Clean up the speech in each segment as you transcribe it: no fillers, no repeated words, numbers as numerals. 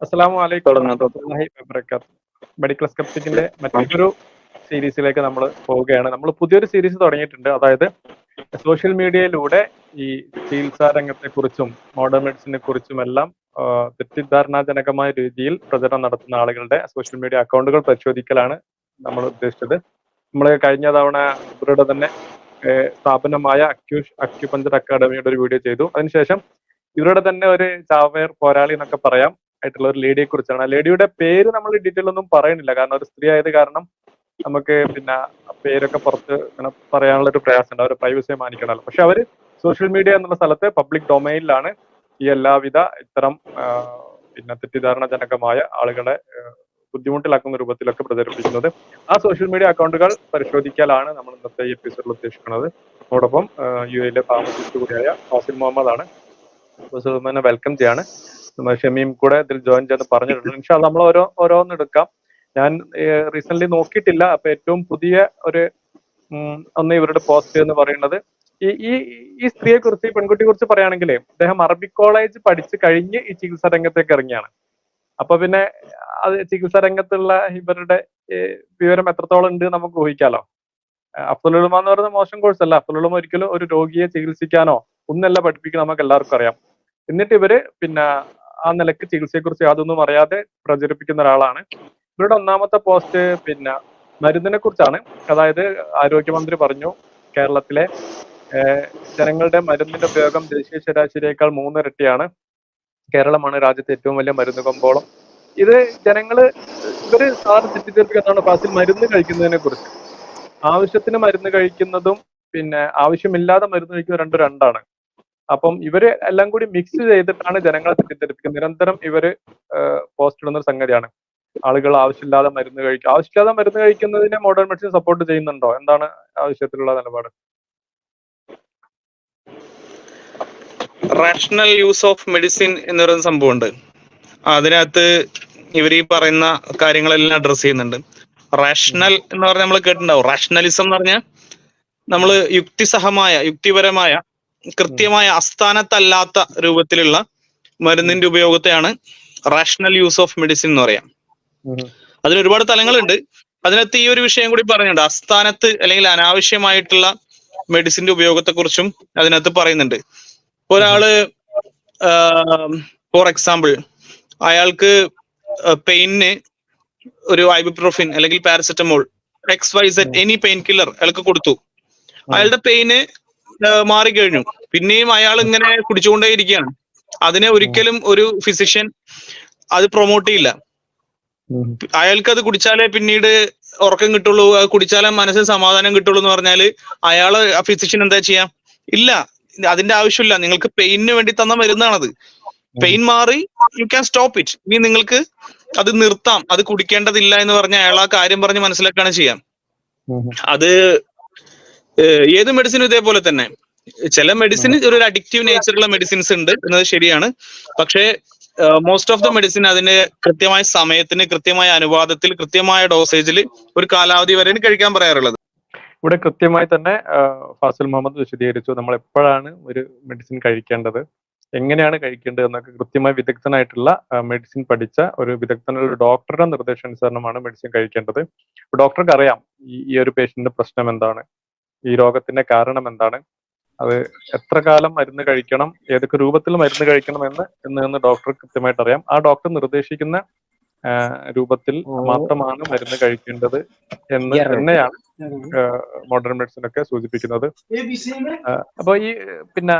അസ്സലാമു അലൈക്കും തുടങ്ങാം. വറഹ്മത്തുള്ളാഹി വബറകാതുഹു. മെഡിക്കൽ സ്കെപ്റ്റിക്കിന്റെ മറ്റൊരു സീരീസിലേക്ക് നമ്മൾ പോവുകയാണ്. നമ്മൾ പുതിയൊരു സീരീസ് തുടങ്ങിയിട്ടുണ്ട്. അതായത് സോഷ്യൽ മീഡിയയിലൂടെ ഈ ചികിത്സാ രംഗത്തെക്കുറിച്ചും മോഡേൺ മെഡിസിനെ കുറിച്ചും എല്ലാം തെറ്റിദ്ധാരണാജനകമായ രീതിയിൽ പ്രചരണം നടത്തുന്ന ആളുകളുടെ സോഷ്യൽ മീഡിയ അക്കൗണ്ടുകൾ പരിശോധിക്കലാണ് നമ്മൾ ഉദ്ദേശിച്ചത്. നമ്മൾ കഴിഞ്ഞ തവണ ഇവരുടെ തന്നെ സ്ഥാപനമായ അക്യുപഞ്ചർ അക്കാഡമിയുടെ ഒരു വീഡിയോ ചെയ്തു. അതിനുശേഷം ഇവരുടെ തന്നെ ഒരു ചാവേർ പോരാളി എന്നൊക്കെ പറയാം ആയിട്ടുള്ള ഒരു ലേഡിയെ കുറിച്ചാണ്. ആ ലേഡിയുടെ പേര് നമ്മൾ ഡീറ്റെയിൽ ഒന്നും പറയുന്നില്ല, കാരണം ഒരു സ്ത്രീ ആയത് കാരണം നമുക്ക് പിന്നെ പേരൊക്കെ പുറത്ത് ഇങ്ങനെ പറയാനുള്ള ഒരു പ്രയാസമുണ്ട്. അവരുടെ പ്രൈവസിയെ മാനിക്കണമല്ലോ. പക്ഷെ അവര് സോഷ്യൽ മീഡിയ എന്നുള്ള സ്ഥലത്ത് പബ്ലിക് ഡൊമൈനിലാണ് ഈ എല്ലാവിധ ഇത്തരം പിന്നെ തെറ്റിദ്ധാരണജനകമായ ആളുകളെ ബുദ്ധിമുട്ടിലാക്കുന്ന രൂപത്തിലൊക്കെ പ്രചരിപ്പിക്കുന്നത്. ആ സോഷ്യൽ മീഡിയ അക്കൗണ്ടുകൾ പരിശോധിക്കലാണ് നമ്മൾ ഇന്നത്തെ ഈ എപ്പിസോഡിൽ ഉദ്ദേശിക്കുന്നത്. അതോടൊപ്പം യു എയിലെ ഫാർമസിസ്റ്റ് കൂടിയായ ഫാസിൽ മുഹമ്മദ് ആണ്. സുഹൃത്തിനെ വെൽക്കം ചെയ്യാണ്. ഷമീം കൂടെ ഇതിൽ ജോയിൻ ചെയ്ത് പറഞ്ഞിട്ടുണ്ട്. ഇൻഷാ അല്ലാഹ് നമ്മൾ ഓരോന്ന് എടുക്കാം. ഞാൻ റീസെന്റ് നോക്കിയിട്ടില്ല. അപ്പൊ ഏറ്റവും പുതിയ ഒരു ഒന്ന് ഇവരുടെ പോസ്റ്റ് എന്ന് പറയുന്നത് ഈ സ്ത്രീയെ കുറിച്ച്, ഈ പെൺകുട്ടിയെ കുറിച്ച് പറയുകയാണെങ്കിൽ അദ്ദേഹം അറബിക് കോളേജ് പഠിച്ച് കഴിഞ്ഞ് ഈ ചികിത്സാ രംഗത്തേക്ക് ഇറങ്ങിയാണ്. അപ്പൊ പിന്നെ അത് ചികിത്സാ രംഗത്തുള്ള ഇവരുടെ വിവരം എത്രത്തോളം ഉണ്ട് നമുക്ക് ഊഹിക്കാലോ. അഫ്ദലുൽ ഉലമ എന്ന് പറയുന്നത് മോശം കോഴ്സ് അല്ല. അഫ്ദലുൽ ഉലമ ഒരിക്കലും ഒരു രോഗിയെ ചികിത്സിക്കാനോ ഒന്നല്ല പഠിപ്പിക്കണം, നമുക്ക് എല്ലാവർക്കും അറിയാം. എന്നിട്ട് ഇവര് പിന്നെ ആ നിലക്ക് ചികിത്സയെക്കുറിച്ച് യാതൊന്നും അറിയാതെ പ്രചരിപ്പിക്കുന്ന ഒരാളാണ്. ഇവരുടെ ഒന്നാമത്തെ പോസ്റ്റ് പിന്നെ മരുന്നിനെ കുറിച്ചാണ്. അതായത് ആരോഗ്യമന്ത്രി പറഞ്ഞു കേരളത്തിലെ ജനങ്ങളുടെ മരുന്നിന്റെ ഉപയോഗം ദേശീയ ശരാശരിയേക്കാൾ 3 ഇരട്ടിയാണ്. കേരളമാണ് രാജ്യത്തെ ഏറ്റവും വലിയ മരുന്ന് കമ്പോളം. ഇത് ഇവര് സാറ് തെറ്റിദ്ധരിപ്പിക്കുന്നതാണ് ഫാസിൽ മരുന്ന് കഴിക്കുന്നതിനെ കുറിച്ച്. ആവശ്യത്തിന് മരുന്ന് കഴിക്കുന്നതും പിന്നെ ആവശ്യമില്ലാതെ മരുന്ന് കഴിക്കുന്നത് രണ്ടാണ്. അപ്പം ഇവര് എല്ലാം കൂടി മിക്സ് ചെയ്തിട്ടാണ് ജനങ്ങളെ തെറ്റിദ്ധരിപ്പിക്കുന്നത്. നിരന്തരം ഇവര് പോസ്റ്റ് ഇടുന്ന ഒരു സംഗതിയാണ്. ആളുകൾ ആവശ്യമില്ലാതെ മരുന്ന് കഴിക്കുന്നതിനെ മോഡേൺ മെഡിസിൻ സപ്പോർട്ട് ചെയ്യുന്നുണ്ടോ? എന്താണ് ആവശ്യത്തിലുള്ള നിലപാട്? റാഷണൽ യൂസ് ഓഫ് മെഡിസിൻ എന്ന് പറയുന്ന സംഭവമുണ്ട്. അതിനകത്ത് ഇവർ ഈ പറയുന്ന കാര്യങ്ങളെല്ലാം അഡ്രസ് ചെയ്യുന്നുണ്ട്. റാഷണൽ എന്ന് പറഞ്ഞാൽ നമ്മൾ കേട്ടിട്ടുണ്ടാവും. റാഷണലിസം എന്ന് പറഞ്ഞാൽ നമ്മൾ യുക്തിപരമായ കൃത്യമായ അസ്ഥാനത്തല്ലാത്ത രൂപത്തിലുള്ള മരുന്നിന്റെ ഉപയോഗത്തെയാണ് റാഷണൽ യൂസ് ഓഫ് മെഡിസിൻ എന്ന് പറയാം. അതിന് ഒരുപാട് തലങ്ങളുണ്ട്. അതിനകത്ത് ഈ ഒരു വിഷയം കൂടി പറഞ്ഞിട്ടുണ്ട്. അസ്ഥാനത്ത് അല്ലെങ്കിൽ അനാവശ്യമായിട്ടുള്ള മെഡിസിന്റെ ഉപയോഗത്തെ കുറിച്ചും അതിനകത്ത് പറയുന്നുണ്ട്. ഒരാള് ഫോർ എക്സാമ്പിൾ അയാൾക്ക് പെയിന് ഒരു ഐബുപ്രോഫിൻ അല്ലെങ്കിൽ paracetamol XYZ any pain killer അയാൾക്ക് കൊടുത്തു. അയാളുടെ പെയിന് മാറിക്കഴിഞ്ഞു. പിന്നെയും അയാൾ ഇങ്ങനെ കുടിച്ചുകൊണ്ടേയിരിക്കുകയാണ്. അതിനെ ഒരിക്കലും ഒരു ഫിസിഷ്യൻ അത് പ്രൊമോട്ട് ചെയ്യില്ല. അയാൾക്ക് അത് കുടിച്ചാലേ പിന്നീട് ഉറക്കം കിട്ടുള്ളൂ, അത് കുടിച്ചാലേ മനസ്സിന് സമാധാനം കിട്ടുള്ളൂ എന്ന് പറഞ്ഞാല് അയാള് ഫിസിഷ്യൻ എന്താ ചെയ്യാം? ഇല്ല, അതിന്റെ ആവശ്യമില്ല. നിങ്ങൾക്ക് പെയിനിന് വേണ്ടി തന്ന മരുന്നാണത്. പെയിൻ മാറി, യു ക്യാൻ സ്റ്റോപ്പ് ഇറ്റ്. ഇനി നിങ്ങൾക്ക് അത് നിർത്താം, അത് കുടിക്കേണ്ടതില്ല എന്ന് പറഞ്ഞ അയാൾ ആ കാര്യം പറഞ്ഞ് മനസ്സിലാക്കുകയാണ് ചെയ്യാം. അത് ഏത് മെഡിസിനും ഇതേപോലെ തന്നെ. ചില മെഡിസിന് ഒരു അഡിക്റ്റീവ് നേച്ചറുള്ള മെഡിസിൻസ് ഉണ്ട് എന്നത് ശരിയാണ്. പക്ഷേ മോസ്റ്റ് ഓഫ് ദ മെഡിസിൻ അതിന് കൃത്യമായ സമയത്തിന്, കൃത്യമായ അനുപാതത്തിൽ, കൃത്യമായ ഡോസേജിൽ ഒരു കാലാവധി വരെയാണ് കഴിക്കാൻ പറയാറുള്ളത്. ഇവിടെ കൃത്യമായി തന്നെ ഫാസിൽ മുഹമ്മദ് വിശദീകരിച്ചു നമ്മൾ എപ്പോഴാണ് ഒരു മെഡിസിൻ കഴിക്കേണ്ടത്, എങ്ങനെയാണ് കഴിക്കേണ്ടത് എന്നൊക്കെ കൃത്യമായി വിദഗ്ധനായിട്ടുള്ള മെഡിസിൻ പഠിച്ച ഒരു വിദഗ്ധനുള്ള ഡോക്ടറുടെ നിർദ്ദേശാനുസരണമാണ് മെഡിസിൻ കഴിക്കേണ്ടത്. ഡോക്ടർക്ക് അറിയാം ഈ ഒരു പേഷ്യന്റിന്റെ പ്രശ്നം എന്താണ്, ഈ രോഗത്തിന്റെ കാരണം എന്താണ്, അത് എത്ര കാലം മരുന്ന് കഴിക്കണം, ഏതൊക്കെ രൂപത്തിൽ മരുന്ന് കഴിക്കണം എന്ന് ഡോക്ടർ കൃത്യമായിട്ട് അറിയാം. ആ ഡോക്ടർ നിർദ്ദേശിക്കുന്ന രൂപത്തിൽ മാത്രമാണ് മരുന്ന് കഴിക്കേണ്ടത് എന്ന് തന്നെയാണ് മോഡേൺ മെഡിസിൻ ഒക്കെ സൂചിപ്പിക്കുന്നത്. അപ്പൊ ഈ പിന്നെ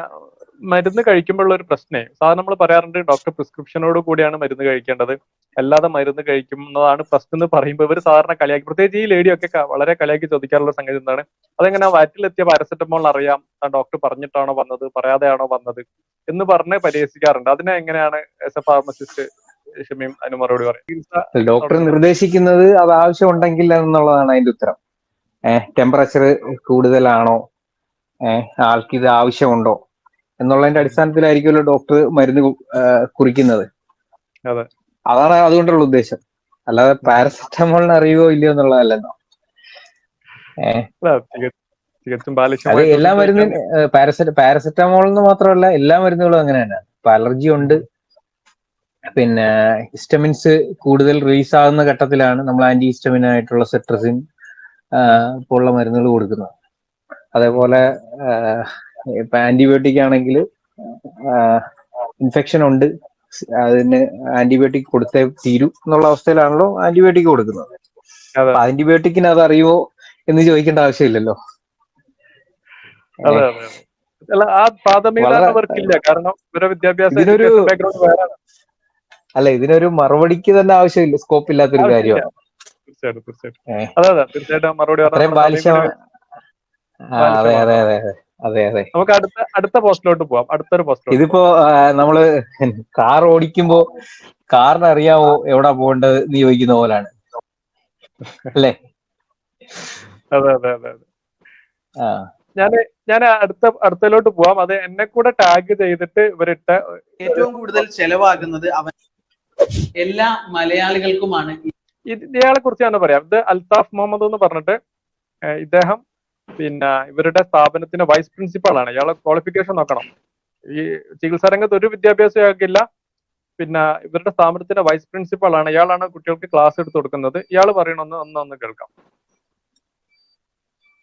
മരുന്ന് കഴിക്കുമ്പോഴുള്ള ഒരു പ്രശ്നേ സാധാരണ നമ്മൾ പറയാറുണ്ട്, ഡോക്ടർ പ്രിസ്ക്രിപ്ഷനോട് കൂടിയാണ് മരുന്ന് കഴിക്കേണ്ടത്, അല്ലാതെ മരുന്ന് കഴിക്കുന്നതാണ് പ്രശ്നം എന്ന് പറയുമ്പോൾ ഇവർ സാധാരണ കളിയാക്കി, പ്രത്യേകിച്ച് ഈ ലേഡിയൊക്കെ വളരെ കളിയാക്കി ചോദിക്കാറുള്ള സംഗതി എന്താണ്, അതെങ്ങനെ വയറ്റിലെത്തിയ പാരസെറ്റമോൾ അറിയാം, ഡോക്ടർ പറഞ്ഞിട്ടാണോ വന്നത് പറയാതെയാണോ വന്നത് എന്ന് പറഞ്ഞ് പരിഹസിക്കാറുണ്ട്. അതിനെ എങ്ങനെയാണ് ആസ് എ ഫാർമസിസ്റ്റ് ഷമീം അതിന് മറുപടി പറയും? ഡോക്ടർ നിർദ്ദേശിക്കുന്നത് അത് ആവശ്യം ഉണ്ടെങ്കിൽ എന്നുള്ളതാണ് അതിന്റെ ഉത്തരം. ടെമ്പറേച്ചർ കൂടുതലാണോ, ആൾക്ക് ഇത് ആവശ്യമുണ്ടോ എന്നുള്ളതിന്റെ അടിസ്ഥാനത്തിലായിരിക്കുമല്ലോ ഡോക്ടർ മരുന്ന് കുറിക്കുന്നത്. അതാണ് അതുകൊണ്ടുള്ള ഉദ്ദേശം. അല്ലാതെ പാരസെറ്റമോളിന് അറിയുകയോ ഇല്ലയോ എന്നുള്ളതല്ലോ. അത് എല്ലാ മരുന്നും പാരസെറ്റമോൾ എന്ന് മാത്രമല്ല എല്ലാ മരുന്നുകളും അങ്ങനെ തന്നെ. ഇപ്പൊ അലർജി ഉണ്ട്, പിന്നെ ഹിസ്റ്റമിൻസ് കൂടുതൽ റിലീസ് ആകുന്ന ഘട്ടത്തിലാണ് നമ്മൾ ആന്റി ഹിസ്റ്റമിൻ ആയിട്ടുള്ള സെട്രസിൻ പോലുള്ള മരുന്നുകൾ കൊടുക്കുന്നത്. അതേപോലെ ഇപ്പൊ ആന്റിബയോട്ടിക് ആണെങ്കിൽ ഇൻഫെക്ഷൻ ഉണ്ട്, അതിന് ആന്റിബയോട്ടിക് കൊടുത്തേ തീരൂ എന്നുള്ള അവസ്ഥയിലാണല്ലോ ആന്റിബയോട്ടിക് കൊടുക്കുന്നത്. അപ്പൊ ആന്റിബയോട്ടിക്കിന് അത് അറിയുമോ എന്ന് ചോദിക്കേണ്ട ആവശ്യമില്ലല്ലോ. അതെ അതെ അല്ല, ആ പ്രാഥമികവർക്കില്ല, കാരണം ഇവരുടെ വിദ്യാഭ്യാസ ബാക്ക്ഗ്രൗണ്ട് വേറെ. അല്ല, ഇതിനൊരു മറുപടിക്ക് തന്നെ ആവശ്യമില്ല, സ്കോപ്പ് ഇല്ലാത്തൊരു കാര്യമാണ്. തീർച്ചയായിട്ടും തീർച്ചയായിട്ടും അതെ അതെ തീർച്ചയായിട്ടും മറുപടി അതെ അതെ അതെ അതെ അതെ. നമുക്ക് അടുത്ത പോസ്റ്റിലോട്ട് പോവാം. അടുത്തൊരു പോസ്റ്റ്. ഇതിപ്പോ നമ്മള് കാർ ഓടിക്കുമ്പോ കാറിന് അറിയാവോ എവിടാ പോകേണ്ടത് എന്ന് ചോദിക്കുന്ന പോലാണ് അല്ലേ? അതെ അതെ അതെ അതെ. ഞാൻ അടുത്തതിലോട്ട് പോവാം. അത് എന്നെ കൂടെ ടാഗ് ചെയ്തിട്ട് ഇവരിട്ട ഏറ്റവും കൂടുതൽ ചെലവാകുന്നത് അവൻ എല്ലാ മലയാളികൾക്കുമാണ്. ഇയാളെ കുറിച്ച് ഞാൻ പറയാം. ഇത് അൽത്താഫ് മുഹമ്മദ് എന്ന് പറഞ്ഞിട്ട്, ഇദ്ദേഹം പിന്നെ ഇവരുടെ സ്ഥാപനത്തിന്റെ വൈസ് പ്രിൻസിപ്പൾ ആണ്. ഇയാളെ ക്വാളിഫിക്കേഷൻ നോക്കണം. ഈ ചികിത്സാ രംഗത്ത് ഒരു വിദ്യാഭ്യാസം ഇയാൾക്കില്ല. പിന്നെ ഇവരുടെ സ്ഥാപനത്തിന്റെ വൈസ് പ്രിൻസിപ്പൾ ആണ്. ഇയാളാണ് കുട്ടികൾക്ക് ക്ലാസ് എടുത്ത് കൊടുക്കുന്നത്. ഇയാൾ പറയണമെന്ന് ഒന്ന് കേൾക്കാം.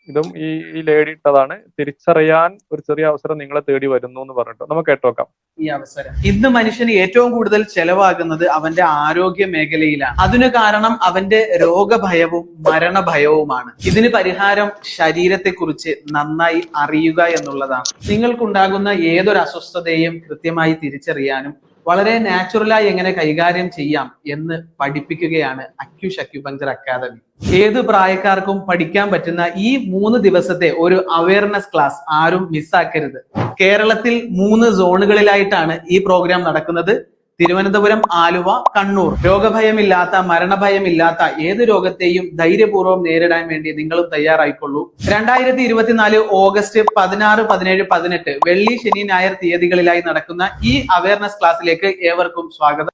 ഇതും ഈ ലേഡി ഇട്ടതാണ്. തിരിച്ചറിയാൻ ഒരു ചെറിയ അവസരം നിങ്ങളെ തേടി വരുന്നു എന്ന് പറഞ്ഞിട്ട് നമുക്ക് കേട്ടോക്കാം. ഈ അവസരം ഇന്ന് മനുഷ്യന് ഏറ്റവും കൂടുതൽ ചെലവാകുന്നത് അവന്റെ ആരോഗ്യ മേഖലയിലാണ്. അതിന് കാരണം അവന്റെ രോഗഭയവും മരണഭയവുമാണ്. ഇതിന് പരിഹാരം ശരീരത്തെക്കുറിച്ച് നന്നായി അറിയുക എന്നുള്ളതാണ്. നിങ്ങൾക്കുണ്ടാകുന്ന ഏതൊരു അസ്വസ്ഥതയും കൃത്യമായി തിരിച്ചറിയാനും വളരെ നാച്ചുറലായി എങ്ങനെ കൈകാര്യം ചെയ്യാം എന്ന് പഠിപ്പിക്കുകയാണ് അക്യൂഷ് അക്യുപങ്ചർ അക്കാദമി. ഏത് പ്രായക്കാർക്കും പഠിക്കാൻ പറ്റുന്ന ഈ 3 ദിവസത്തെ ഒരു അവയർനെസ് ക്ലാസ് ആരും മിസ്സാക്കരുത്. കേരളത്തിൽ 3 സോണുകളിലായിട്ടാണ് ഈ പ്രോഗ്രാം നടക്കുന്നത്. തിരുവനന്തപുരം, ആലുവ, കണ്ണൂർ. രോഗഭയമില്ലാത്ത, മരണഭയമില്ലാത്ത ഏത് രോഗത്തെയും ധൈര്യപൂർവ്വം നേരിടാൻ വേണ്ടി നിങ്ങളും തയ്യാറായിക്കൊള്ളൂ. 2024 ഓഗസ്റ്റ് 16, 17, 18 വെള്ളി, ശനി, ഞായർ തീയതികളിലായി നടക്കുന്ന ഈ അവയർനെസ് ക്ലാസ്സിലേക്ക് ഏവർക്കും സ്വാഗതം.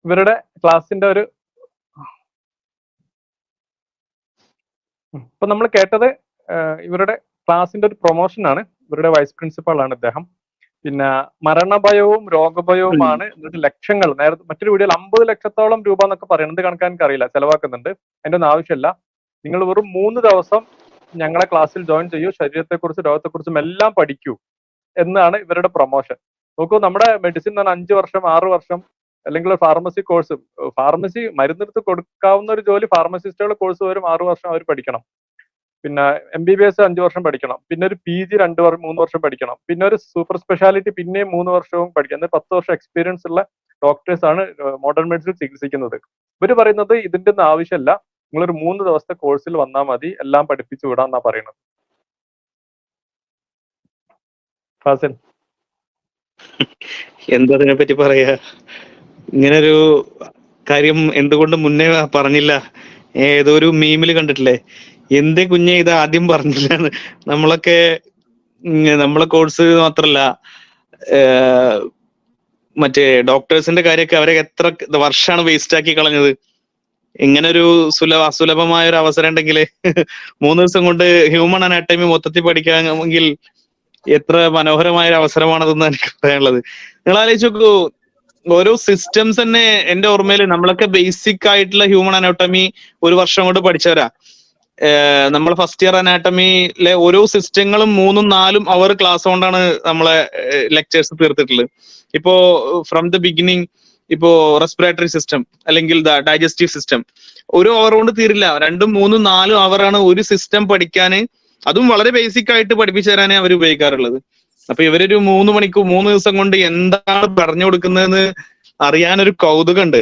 ഇവരുടെ ക്ലാസിന്റെ ഒരു ഇപ്പൊ നമ്മൾ കേട്ടത് ഇവരുടെ ക്ലാസിന്റെ ഒരു പ്രൊമോഷൻ ആണ്. ഇവരുടെ വൈസ് പ്രിൻസിപ്പൾ ആണ് ഇദ്ദേഹം. പിന്നെ മരണഭയവും രോഗഭയവുമാണ്. എന്നിട്ട് ലക്ഷങ്ങൾ, നേരത്തെ മറ്റൊരു വീഡിയോയിൽ 50 ലക്ഷത്തോളം രൂപ എന്നൊക്കെ പറയുന്നത് കണക്കാൻ എനിക്ക് അറിയില്ല, ചെലവാക്കുന്നുണ്ട്. അതിന്റെ ഒന്നും ആവശ്യമില്ല. നിങ്ങൾ വെറും 3 ദിവസം ഞങ്ങളെ ക്ലാസ്സിൽ ജോയിൻ ചെയ്യൂ, ശരീരത്തെക്കുറിച്ചും രോഗത്തെക്കുറിച്ചും എല്ലാം പഠിക്കൂ എന്നാണ് ഇവരുടെ പ്രൊമോഷൻ. നോക്കൂ, നമ്മുടെ മെഡിസിൻ തന്നെ 5 വർഷം 6 വർഷം അല്ലെങ്കിൽ ഫാർമസി കോഴ്സ്, ഫാർമസി മരുന്നെടുത്ത് കൊടുക്കാവുന്ന ഒരു ജോലി ഫാർമസിസ്റ്റുകളുടെ കോഴ്സ് വരും 6 വർഷം അവർ പഠിക്കണം. പിന്നെ MBBS 5 വർഷം പഠിക്കണം. പിന്നെ ഒരു PG 3 വർഷം പഠിക്കണം. പിന്നെ ഒരു സൂപ്പർ സ്പെഷ്യാലിറ്റി പിന്നെയും 3 വർഷവും പഠിക്കണം. എന്നാൽ 10 വർഷം എക്സ്പീരിയൻസ് ഉള്ള ഡോക്ടേഴ്സ് ആണ് മോഡേൺ മെഡിസിൻ ചികിത്സിക്കുന്നത്. ഇവര് പറയുന്നത് ഇതിന്റെ ഒന്നും ആവശ്യമില്ല, നിങ്ങളൊരു 3 ദിവസത്തെ കോഴ്സിൽ വന്നാൽ മതി, എല്ലാം പഠിപ്പിച്ചു വിടാന്നാ പറയുന്നത്. ഫാസിൽ, എന്താ അതിനെ പറ്റി പറയാ? ഇങ്ങനൊരു കാര്യം എന്തുകൊണ്ട് മുന്നേ പറഞ്ഞില്ല? ഏതോ ഒരു മീമില് കണ്ടിട്ടില്ലേ, എന്തേ കുഞ്ഞെ ഇത് ആദ്യം പറഞ്ഞില്ല? നമ്മളൊക്കെ നമ്മളെ കോഴ്സ് മാത്രല്ല, മറ്റേ ഡോക്ടേഴ്സിന്റെ കാര്യമൊക്കെ അവരെ എത്ര വർഷമാണ് വേസ്റ്റ് ആക്കി കളഞ്ഞത്. ഇങ്ങനൊരു അസുലഭമായ ഒരു അവസരം ഉണ്ടെങ്കിൽ 3 ദിവസം കൊണ്ട് ഹ്യൂമൻ അനാട്ടമി മൊത്തത്തിൽ പഠിക്കാമെങ്കിൽ എത്ര മനോഹരമായ ഒരു അവസരമാണതെന്ന് എനിക്ക് പറയാനുള്ളത്. നിങ്ങൾ ആലോചിച്ച് നോക്കൂ, ഓരോ സിസ്റ്റംസ് തന്നെ എന്റെ ഓർമ്മയിൽ നമ്മളൊക്കെ ബേസിക് ആയിട്ടുള്ള ഹ്യൂമൻ അനാട്ടമി 1 വർഷം കൊണ്ട് പഠിച്ചവരാ. നമ്മൾ ഫസ്റ്റ് ഇയർ അനാട്ടമിയിലെ ഓരോ സിസ്റ്റങ്ങളും 3, 4 അവർ ക്ലാസ് കൊണ്ടാണ് നമ്മളെ ലെക്ചേഴ്സ് തീർത്തിട്ടുള്ളത്. ഇപ്പോ ഫ്രം ദ ബിഗിനിങ്, ഇപ്പോ റെസ്പിറേറ്ററി സിസ്റ്റം അല്ലെങ്കിൽ ഡൈജസ്റ്റീവ് സിസ്റ്റം ഒരു അവർ കൊണ്ട് തീരില്ല. 2, 3, 4 അവറാണ് ഒരു സിസ്റ്റം പഠിക്കാന്, അതും വളരെ ബേസിക് ആയിട്ട് പഠിപ്പിച്ചു തരാനേ അവർ ഉപയോഗിക്കാറുള്ളത്. അപ്പൊ ഇവരൊരു 3 മണിക്കൂർ 3 ദിവസം കൊണ്ട് എന്താണ് പറഞ്ഞു കൊടുക്കുന്നതെന്ന് അറിയാനൊരു കൗതുകമുണ്ട്.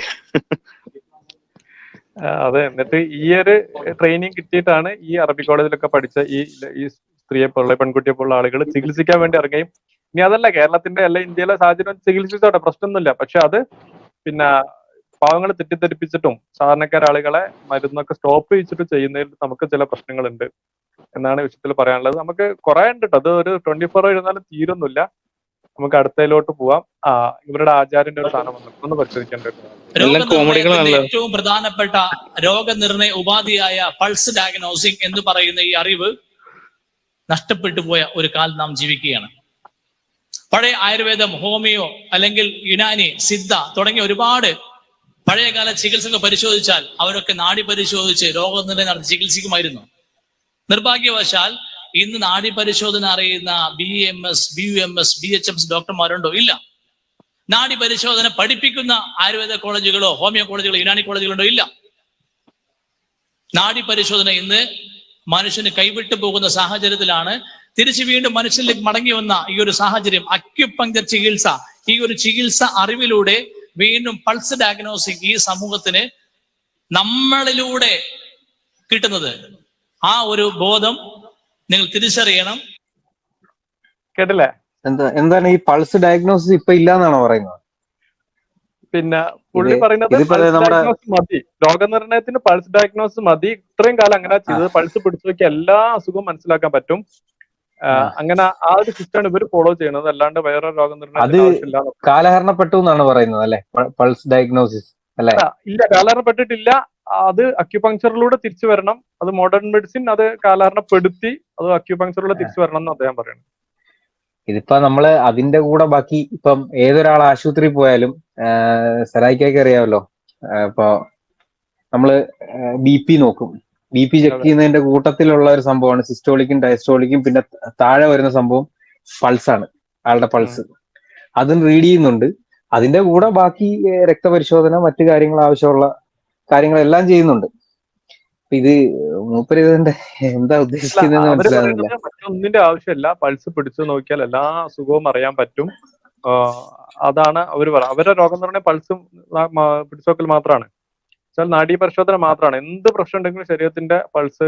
അതെ, എന്നിട്ട് ഈ ഒരു ട്രെയിനിങ് കിട്ടിയിട്ടാണ് ഈ അറബി കോളേജിലൊക്കെ പഠിച്ച ഈ സ്ത്രീയെ പോലുള്ള പെൺകുട്ടിയെ പോലുള്ള ആളുകൾ ചികിത്സിക്കാൻ വേണ്ടി ഇറങ്ങുകയും, ഇനി അതല്ല കേരളത്തിന്റെ അല്ല ഇന്ത്യയിലെ സാഹചര്യം ചികിത്സിച്ചോട്ടെ, പ്രശ്നമൊന്നുമില്ല. പക്ഷെ അത് പിന്നെ പാവങ്ങളെ തെറ്റിദ്ധരിപ്പിച്ചിട്ടും സാധാരണക്കാര ആളുകളെ മരുന്നൊക്കെ സ്റ്റോപ്പ് ചെയ്യിച്ചിട്ട് ചെയ്യുന്നതിൽ നമുക്ക് ചില പ്രശ്നങ്ങളുണ്ട് എന്നാണ് വിഷയത്തിൽ പറയാനുള്ളത്. നമുക്ക് കുറെ ഉണ്ട് കേട്ടോ, അത് ഒരു 24 ഇരുന്നാലും തീരൊന്നുമില്ല. നമുക്ക് അടുത്തതിലോട്ട് പോവാം. ഇവരുടെ ആചാര്യന്റെ ഒരു സാധനം വന്നു, ഒന്ന് പരിശോധിക്കേണ്ടത്. ഏറ്റവും പ്രധാനപ്പെട്ട രോഗനിർണയ ഉപാധിയായ പൾസ് ഡയഗ്നോസിംഗ് എന്ന് പറയുന്ന ഈ അറിവ് നഷ്ടപ്പെട്ടു പോയ ഒരു കാലം നാം ജീവിക്കുകയാണ്. പഴയ ആയുർവേദം, ഹോമിയോ, അല്ലെങ്കിൽ യുനാനി, സിദ്ധ തുടങ്ങിയ ഒരുപാട് പഴയകാല ചികിത്സകൾ പരിശോധിച്ചാൽ അവരൊക്കെ നാഡി പരിശോധിച്ച് രോഗനിർണയം നടത്തി ചികിത്സിക്കുമായിരുന്നു. നിർഭാഗ്യവശാൽ ഇന്ന് നാഡി പരിശോധന അറിയുന്ന BMS, BUMS, BHMS ഡോക്ടർമാരുണ്ടോ? ഇല്ല. നാഡി പരിശോധന പഠിപ്പിക്കുന്ന ആയുർവേദ കോളേജുകളോ ഹോമിയോ കോളേജുകളോ യുനാനി കോളേജുകളുണ്ടോ? ഇല്ല. നാഡി പരിശോധന ഇന്ന് മനുഷ്യന് കൈവിട്ടു പോകുന്ന സാഹചര്യത്തിലാണ് തിരിച്ചു വീണ്ടും മനുഷ്യനിലേക്ക് മടങ്ങി വന്ന ഈ ഒരു സാഹചര്യം. അക്യുപങ്ക്ചർ ചികിത്സ, ഈ ഒരു ചികിത്സ അറിവിലൂടെ വീണ്ടും പൾസ് ഡയഗ്നോസിക് ഈ സമൂഹത്തിന് നമ്മളിലൂടെ കിട്ടുന്നത്. ആ ഒരു ബോധം നിങ്ങൾ തിരിച്ചറിയണം. കേട്ടില്ലേ? എന്താണ് ഈ പൾസ് ഡയഗ്നോസിസ് ഇപ്പൊ ഇല്ലാന്നാണോ പറയുന്നത്? പിന്നെ പുള്ളി പറയുന്നത് പൾസ് ഡയഗ്നോസിസ് മതി, രോഗനിർണയത്തിന് പൾസ് ഡയഗ്നോസിസ് മതി. ഇത്രയും കാലം അങ്ങനെ ചെയ്തത്. പൾസ് പിടിച്ചു നോക്കി എല്ലാ അസുഖവും മനസ്സിലാക്കാൻ പറ്റും. അങ്ങനെ ആ ഒരു സിസ്റ്റമാണ് ഇവർ ഫോളോ ചെയ്യുന്നത്. അല്ലാണ്ട് വേറെ രോഗനിർണയത്തിന് ആവശ്യമില്ല. കാലഹരണപ്പെട്ടു എന്നാണ് പറയുന്നത് അല്ലെ പൾസ് ഡയഗ്നോസിസ്? അല്ലെ, ഇല്ല, കാലഹരണപ്പെട്ടിട്ടില്ല. അത് അക്യുപങ്ക്ചറിലൂടെ തിരിച്ചു വരണം. അത് മോഡേൺ മെഡിസിൻ അത് കാലഹരണപ്പെടുത്തി അത് അക്യുപങ്ക്ചറിലൂടെ തിരിച്ചു വരണം എന്ന് അദ്ദേഹം പറയുന്നത്. ഇതിപ്പോ നമ്മള് അതിന്റെ കൂടെ ബാക്കി ഇപ്പം ഏതൊരാൾ ആശുപത്രി പോയാലും സലായിക്കൊക്കെ അറിയാമല്ലോ, ഇപ്പൊ നമ്മള് BP നോക്കും. BP ചെക്ക് ചെയ്യുന്നതിന്റെ കൂട്ടത്തിലുള്ള ഒരു സംഭവമാണ് സിസ്റ്റോളിക്കും ഡയസ്റ്റോളിക്കും. പിന്നെ താഴെ വരുന്ന സംഭവം പൾസാണ്, ആളുടെ പൾസ്. അതും റീഡ് ചെയ്യുന്നുണ്ട്. അതിന്റെ കൂടെ ബാക്കി രക്തപരിശോധന, മറ്റു കാര്യങ്ങൾ, ആവശ്യമുള്ള കാര്യങ്ങളെല്ലാം ചെയ്യുന്നുണ്ട്. ഇത് മൂപ്പര് ഇതിന്റെ എന്താ ഉദ്ദേശിക്കുന്നതെന്ന് മനസ്സിലാകുന്നില്ല. മറ്റൊന്നിന്റെ ആവശ്യമില്ല, പൾസ് പിടിച്ചു നോക്കിയാൽ എല്ലാ അസുഖവും അറിയാൻ പറ്റും. അതാണ് അവര് പറയുന്നത്. അവരുടെ രോഗനിർണയം പൾസും പിടിച്ചു നോക്കൽ മാത്രമാണ്. നാഡീ പരിശോധന മാത്രമാണ്. എന്ത് പ്രശ്നം ഉണ്ടെങ്കിലും ശരീരത്തിന്റെ പൾസ്